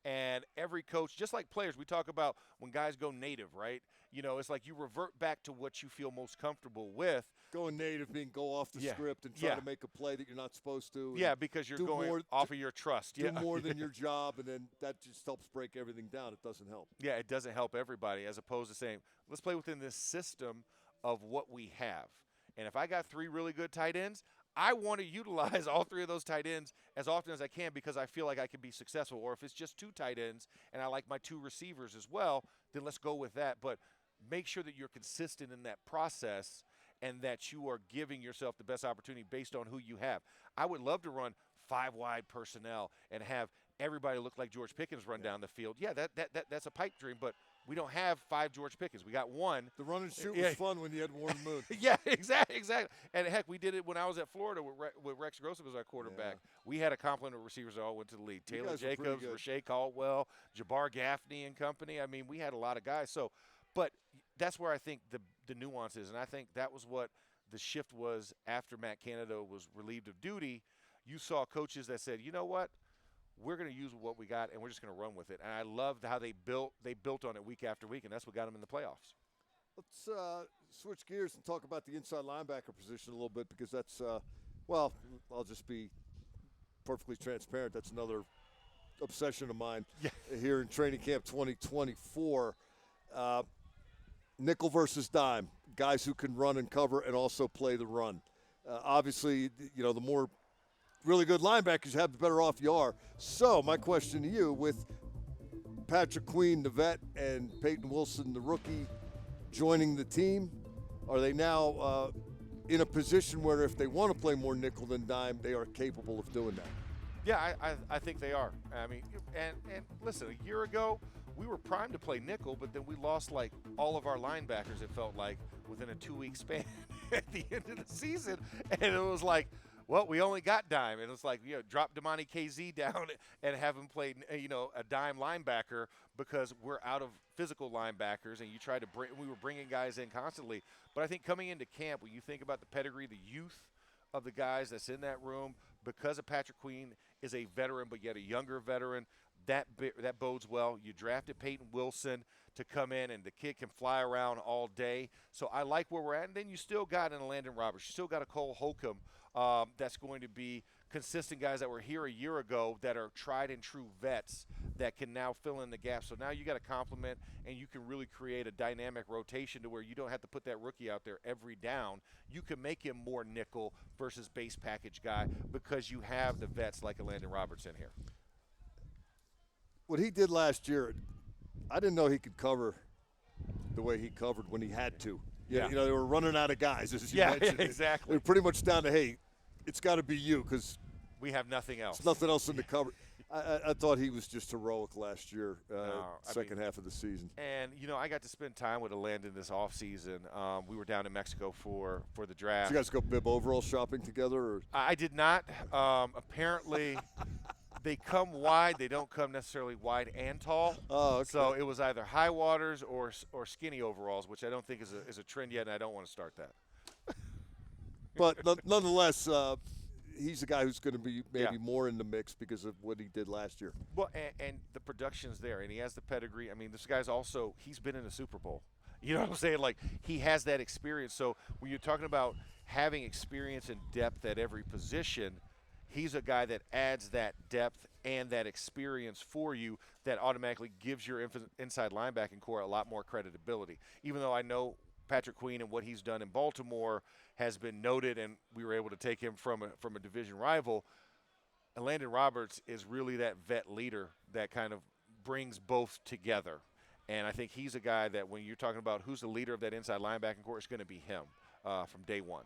[SPEAKER 4] And every coach, just like players, we talk about when guys go native, right? It's like you revert back to what you feel most comfortable with.
[SPEAKER 2] Going native being go off the script and try to make a play that you're not supposed to.
[SPEAKER 4] Yeah, because you're going off of your trust.
[SPEAKER 2] Do more than your job, and then that just helps break everything down. It doesn't help.
[SPEAKER 4] Yeah, it doesn't help everybody as opposed to saying, let's play within this system of what we have. And if I got 3 really good tight ends, I want to utilize all 3 of those tight ends as often as I can because I feel like I can be successful. Or if it's just 2 tight ends and I like my 2 receivers as well, then let's go with that. But make sure that you're consistent in that process and that you are giving yourself the best opportunity based on who you have. I would love to run 5 wide personnel and have everybody look like George Pickens run down the field. Yeah, that's a pipe dream, but we don't have 5 George Pickens. We got 1.
[SPEAKER 2] The run and shoot was fun when you had Warren Moon.
[SPEAKER 4] Yeah, exactly. And, heck, we did it when I was at Florida with Rex Grossman as our quarterback. Yeah. We had a complement of receivers that all went to the league. Taylor Jacobs, Rashae Caldwell, Jabbar Gaffney and company. I mean, we had a lot of guys. So, but that's where I think the nuance is, and I think that was what the shift was after Matt Canada was relieved of duty, you saw coaches that said, you know what, we're going to use what we got and we're just going to run with it. And I loved how they built on it week after week, and that's what got them in the playoffs.
[SPEAKER 2] Let's switch gears and talk about the inside linebacker position a little bit, because that's, well, I'll just be perfectly transparent. That's another obsession of mine here in training camp 2024. Nickel versus dime, guys who can run and cover and also play the run. Obviously, you know, the more really good linebackers you have, the better off you are. So my question to you, with Patrick Queen, the vet, and Peyton Wilson, the rookie, joining the team, are they now in a position where if they want to play more nickel than dime, they are capable of doing that?
[SPEAKER 4] Yeah, I think they are. I mean, and listen, a year ago, we were primed to play nickel, but then we lost like all of our linebackers, it felt like, within a 2-week span at the end of the season. And it was like, well, we only got dime. And it's like, you know, drop Damani KZ down and have him play, you know, a dime linebacker because we're out of physical linebackers. And you tried to we were bringing guys in constantly. But I think coming into camp, when you think about the pedigree, the youth of the guys that's in that room, because of Patrick Queen is a veteran, but yet a younger veteran, that bodes well. You drafted Peyton Wilson to come in, and the kid can fly around all day. So I like where we're at. And then you still got a Landon Roberts. You still got a Cole Holcomb that's going to be consistent guys that were here a year ago that are tried and true vets that can now fill in the gaps. So now you got a complement, and you can really create a dynamic rotation to where you don't have to put that rookie out there every down. You can make him more nickel versus base package guy because you have the vets like a Landon Roberts in here.
[SPEAKER 2] What he did last year, I didn't know he could cover the way he covered when he had to.
[SPEAKER 4] Yeah.
[SPEAKER 2] You know, they were running out of guys, as you mentioned.
[SPEAKER 4] Yeah, exactly.
[SPEAKER 2] They were pretty much down to, hey, it's got to be you because
[SPEAKER 4] we have nothing else.
[SPEAKER 2] There's nothing else in the cover. I thought he was just heroic last year, second half of the season.
[SPEAKER 4] And, you know, I got to spend time with Landon this offseason. We were down in Mexico for the draft.
[SPEAKER 2] Did you guys go bib overall shopping together? Or?
[SPEAKER 4] I did not. Apparently – they come wide. They don't come necessarily wide and tall.
[SPEAKER 2] Oh, okay.
[SPEAKER 4] So it was either high waters or skinny overalls, which I don't think is a trend yet, and I don't want to start that.
[SPEAKER 2] But nonetheless, he's a guy who's going to be maybe more in the mix because of what he did last year.
[SPEAKER 4] Well, and the production's there, and he has the pedigree. I mean, this guy's also – he's been in a Super Bowl. You know what I'm saying? Like, he has that experience. So when you're talking about having experience and depth at every position – he's a guy that adds that depth and that experience for you that automatically gives your inside linebacking core a lot more credibility. Even though I know Patrick Queen and what he's done in Baltimore has been noted, and we were able to take him from a division rival, Landon Roberts is really that vet leader that kind of brings both together. And I think he's a guy that when you're talking about who's the leader of that inside linebacking core, it's going to be him from day one.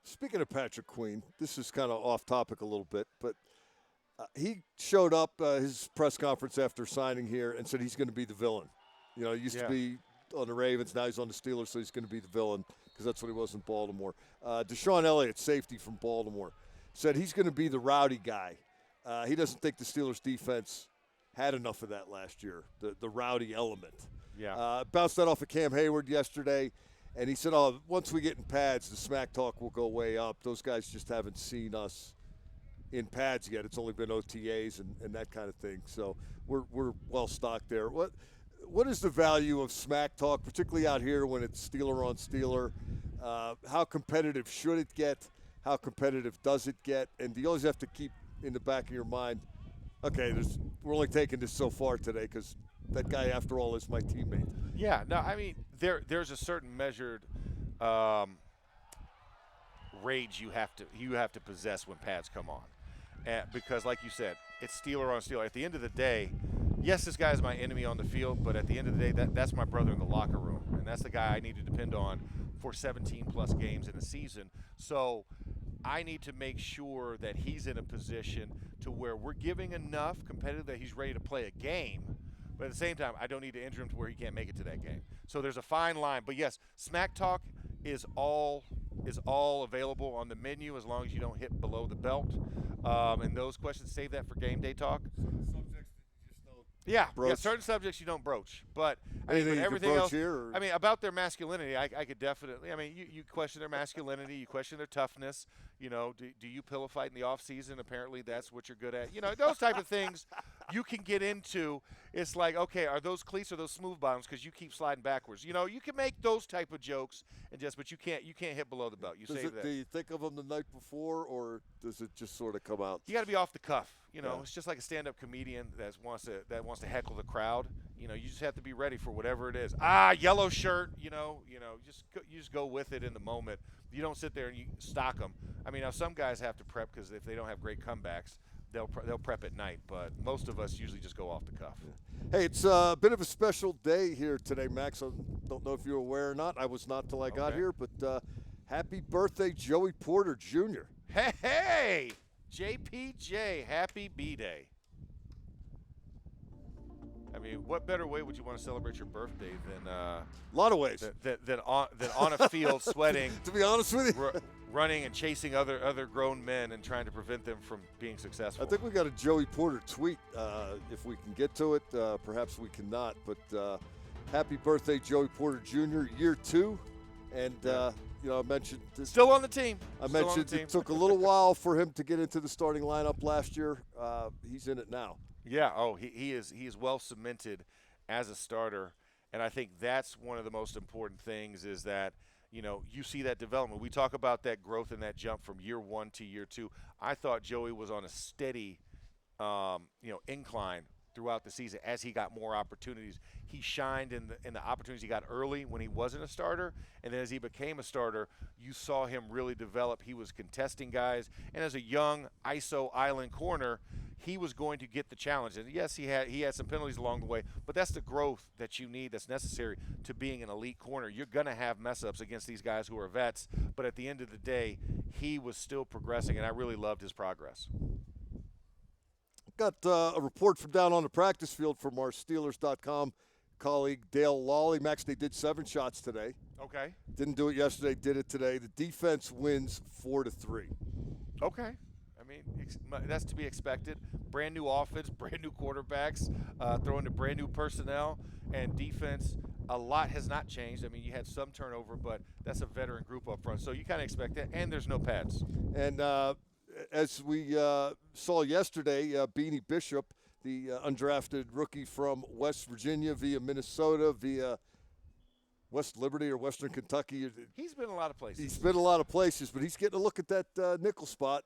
[SPEAKER 2] Speaking of Patrick Queen, this is kind of off topic a little bit, but he showed up his press conference after signing here and said he's going to be the villain. You know, he used to be on the Ravens, now he's on the Steelers, so he's going to be the villain because that's what he was in Baltimore. Deshaun Elliott, safety from Baltimore, said he's going to be the rowdy guy. He doesn't think the Steelers defense had enough of that last year, the rowdy element.
[SPEAKER 4] Yeah.
[SPEAKER 2] Bounced that off of Cam Hayward yesterday. And he said, once we get in pads, the smack talk will go way up. Those guys just haven't seen us in pads yet. It's only been OTAs and that kind of thing. So we're well stocked there. What is the value of smack talk, particularly out here when it's Steeler on Steeler? How competitive should it get? How competitive does it get? And do you always have to keep in the back of your mind, okay, we're only taking this so far today because that guy, after all, is my teammate.
[SPEAKER 4] Yeah, no, I mean, there's a certain measured rage you have to possess when pads come on, because like you said, it's Steeler on Steeler. At the end of the day, yes, this guy's my enemy on the field, but at the end of the day, that's my brother in the locker room, and that's the guy I need to depend on for 17-plus games in a season. So I need to make sure that he's in a position to where we're giving enough competitive that he's ready to play a game. But at the same time, I don't need to injure him to where he can't make it to that game. So there's a fine line. But yes, smack talk is all available on the menu as long as you don't hit below the belt. And those questions, save that for game day talk.
[SPEAKER 2] So the subjects that you just don't
[SPEAKER 4] Yeah,
[SPEAKER 2] broach?
[SPEAKER 4] certain subjects you don't broach, but
[SPEAKER 2] Anything you can
[SPEAKER 4] everything
[SPEAKER 2] broach
[SPEAKER 4] else.
[SPEAKER 2] here, or-
[SPEAKER 4] I mean, about their masculinity, I could definitely. I mean, you question their masculinity, you question their toughness. You know, do you pillow fight in the off season? Apparently, that's what you're good at. You know, those type of things you can get into. It's like, okay, are those cleats or those smooth bottoms? Because you keep sliding backwards. You know, you can make those type of jokes, but you can't hit below the belt.
[SPEAKER 2] Do
[SPEAKER 4] that.
[SPEAKER 2] you think of them the night before, or does it just sort of come out?
[SPEAKER 4] You got to be off the cuff. You know,
[SPEAKER 2] Yeah.
[SPEAKER 4] It's just like a stand-up comedian that wants to heckle the crowd. You know, you just have to be ready for whatever it is. Yellow shirt. You just go with it in the moment. You don't sit there and you stock them. I mean, now some guys have to prep because if they don't have great comebacks, they'll prep at night. But most of us usually just go off the cuff.
[SPEAKER 2] Hey, it's a bit of a special day here today, Max. I don't know if you're aware or not. I was not till I got
[SPEAKER 4] Okay.
[SPEAKER 2] here, but happy birthday, Joey Porter Jr.
[SPEAKER 4] Hey, JPJ, happy B-Day. I mean, what better way would you want to celebrate your birthday than
[SPEAKER 2] A lot of ways.
[SPEAKER 4] than on a field sweating,
[SPEAKER 2] To be honest with you,
[SPEAKER 4] running and chasing other grown men and trying to prevent them from being successful?
[SPEAKER 2] I think we got a Joey Porter tweet. If we can get to it, perhaps we cannot. But happy birthday, Joey Porter Jr., year 2. And, I mentioned this.
[SPEAKER 4] Still on the team.
[SPEAKER 2] I
[SPEAKER 4] Still on
[SPEAKER 2] mentioned
[SPEAKER 4] the team.
[SPEAKER 2] it took a little while for him to get into the starting lineup last year. He's in it now.
[SPEAKER 4] Yeah. Oh, he is well cemented as a starter, and I think that's one of the most important things is that you see that development. We talk about that growth and that jump from year 1 to year 2. I thought Joey was on a steady, incline throughout the season as he got more opportunities. He shined in the opportunities he got early when he wasn't a starter, and then as he became a starter, you saw him really develop. He was contesting guys, and as a young ISO island corner, he was going to get the challenge. And yes, he had some penalties along the way, but that's the growth that you need, that's necessary to being an elite corner. You're going to have mess-ups against these guys who are vets, but at the end of the day, he was still progressing, and I really loved his progress.
[SPEAKER 2] Got a report from down on the practice field from our Steelers.com colleague Dale Lawley. Max, they did 7 shots today.
[SPEAKER 4] Okay.
[SPEAKER 2] Didn't do it yesterday, did it today. The defense wins 4-3.
[SPEAKER 4] Okay. I mean, that's to be expected. Brand new offense, brand new quarterbacks, throwing to brand new personnel, and defense. A lot has not changed. I mean, you had some turnover, but that's a veteran group up front, so you kind of expect that. And there's no pads.
[SPEAKER 2] And as we saw yesterday, Beanie Bishop, the undrafted rookie from West Virginia via Minnesota, via West Liberty or Western Kentucky.
[SPEAKER 4] He's been a lot of places.
[SPEAKER 2] He's been a lot of places, but he's getting a look at that nickel spot.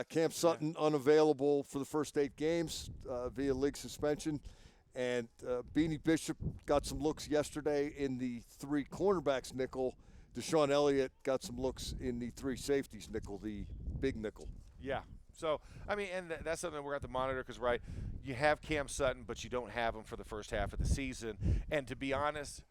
[SPEAKER 2] Cam Sutton unavailable for the first 8 games via league suspension. And Beanie Bishop got some looks yesterday in the 3 cornerbacks nickel. Deshaun Elliott got some looks in the 3 safeties nickel, the big nickel.
[SPEAKER 4] Yeah. So, I mean, and that's something we're going to have to monitor because, right, you have Cam Sutton, but you don't have him for the first half of the season. And to be honest,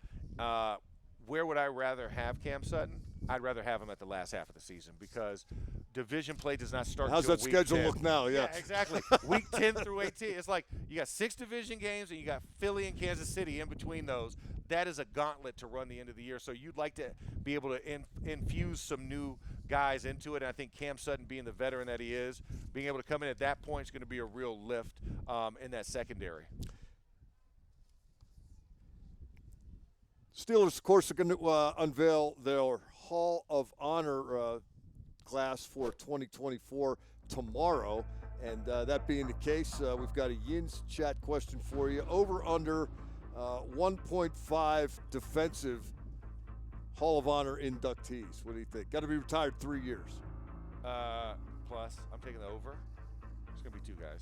[SPEAKER 4] where would I rather have Cam Sutton? I'd rather have him at the last half of the season because division play does not start
[SPEAKER 2] How's
[SPEAKER 4] till
[SPEAKER 2] that
[SPEAKER 4] week
[SPEAKER 2] schedule
[SPEAKER 4] 10.
[SPEAKER 2] look now? Yeah,
[SPEAKER 4] exactly. Week 10 through 18. It's like you got 6 division games and you got Philly and Kansas City in between those. That is a gauntlet to run the end of the year. So you'd like to be able to infuse some new guys into it. And I think Cam Sutton, being the veteran that he is, being able to come in at that point is going to be a real lift in that secondary.
[SPEAKER 2] Steelers, of course, are going to unveil their Hall of Honor class for 2024 tomorrow. And that being the case, we've got a Yins chat question for you. Over under 1.5 defensive Hall of Honor inductees. What do you think? Got to be retired 3 years.
[SPEAKER 4] Plus, I'm taking the over. It's going to be 2 guys.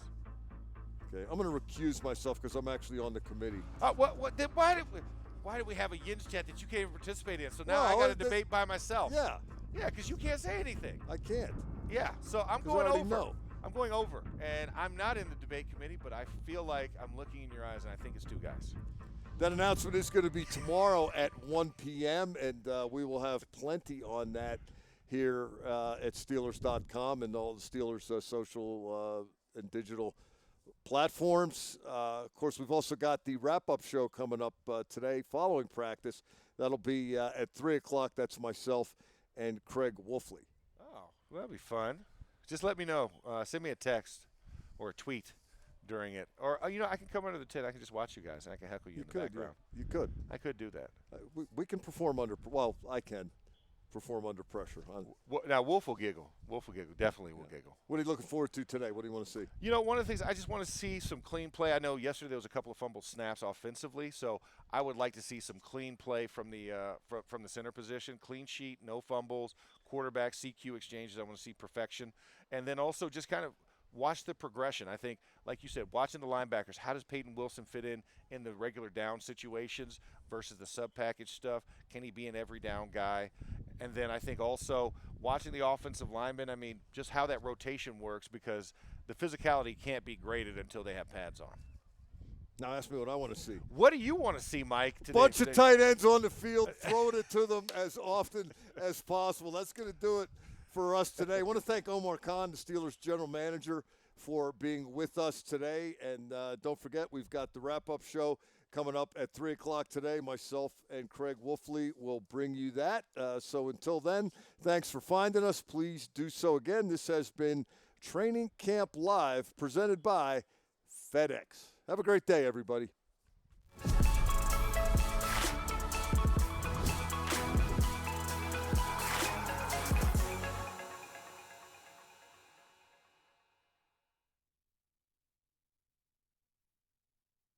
[SPEAKER 2] Okay, I'm going to recuse myself because I'm actually on the committee.
[SPEAKER 4] Then why did we have a Yins chat that you can't even participate in? So now
[SPEAKER 2] Well,
[SPEAKER 4] I got to debate by myself.
[SPEAKER 2] Yeah,
[SPEAKER 4] Yeah, because you can't say anything.
[SPEAKER 2] I can't.
[SPEAKER 4] Yeah, so I'm
[SPEAKER 2] 'Cause I
[SPEAKER 4] going
[SPEAKER 2] already
[SPEAKER 4] over.
[SPEAKER 2] know.
[SPEAKER 4] I'm going over, and I'm not in the debate committee, but I feel like I'm looking in your eyes, and I think it's 2 guys.
[SPEAKER 2] That announcement is going to be tomorrow at 1 p.m., and we will have plenty on that here at Steelers.com and all the Steelers' social and digital platforms. Of course, we've also got the wrap-up show coming up today following practice. That'll be at 3 o'clock. That's myself and Craig Wolfley.
[SPEAKER 4] Oh, well, that'll be fun. Just let me know. Send me a text or a tweet during it. Or, I can come under the tent. I can just watch you guys, and I can heckle you in the background.
[SPEAKER 2] You could.
[SPEAKER 4] I could do that.
[SPEAKER 2] We can perform under – well, I can perform under pressure.
[SPEAKER 4] Now, Wolf will giggle. Wolf will giggle. Definitely will giggle.
[SPEAKER 2] What are you looking forward to today? What do you want to see?
[SPEAKER 4] One of the things, I just want to see some clean play. I know yesterday there was a couple of fumble snaps offensively, so I would like to see some clean play from the center position. Clean sheet, no fumbles, quarterback CQ exchanges. I want to see perfection. And then also just kind of watch the progression. I think, like you said, watching the linebackers, how does Peyton Wilson fit in the regular down situations versus the sub-package stuff? Can he be an every down guy? And then I think also watching the offensive linemen, just how that rotation works, because the physicality can't be graded until they have pads on.
[SPEAKER 2] Now ask me what I want to see.
[SPEAKER 4] What do you want to see, Mike, today?
[SPEAKER 2] Bunch of tight ends on the field, throwing it to them as often as possible. That's going to do it for us today. I want to thank Omar Khan, the Steelers general manager, for being with us today. And don't forget, we've got the wrap-up show coming up at 3 o'clock today. Myself and Craig Wolfley will bring you that. So until then, thanks for finding us. Please do so again. This has been Training Camp Live, presented by FedEx. Have a great day, everybody.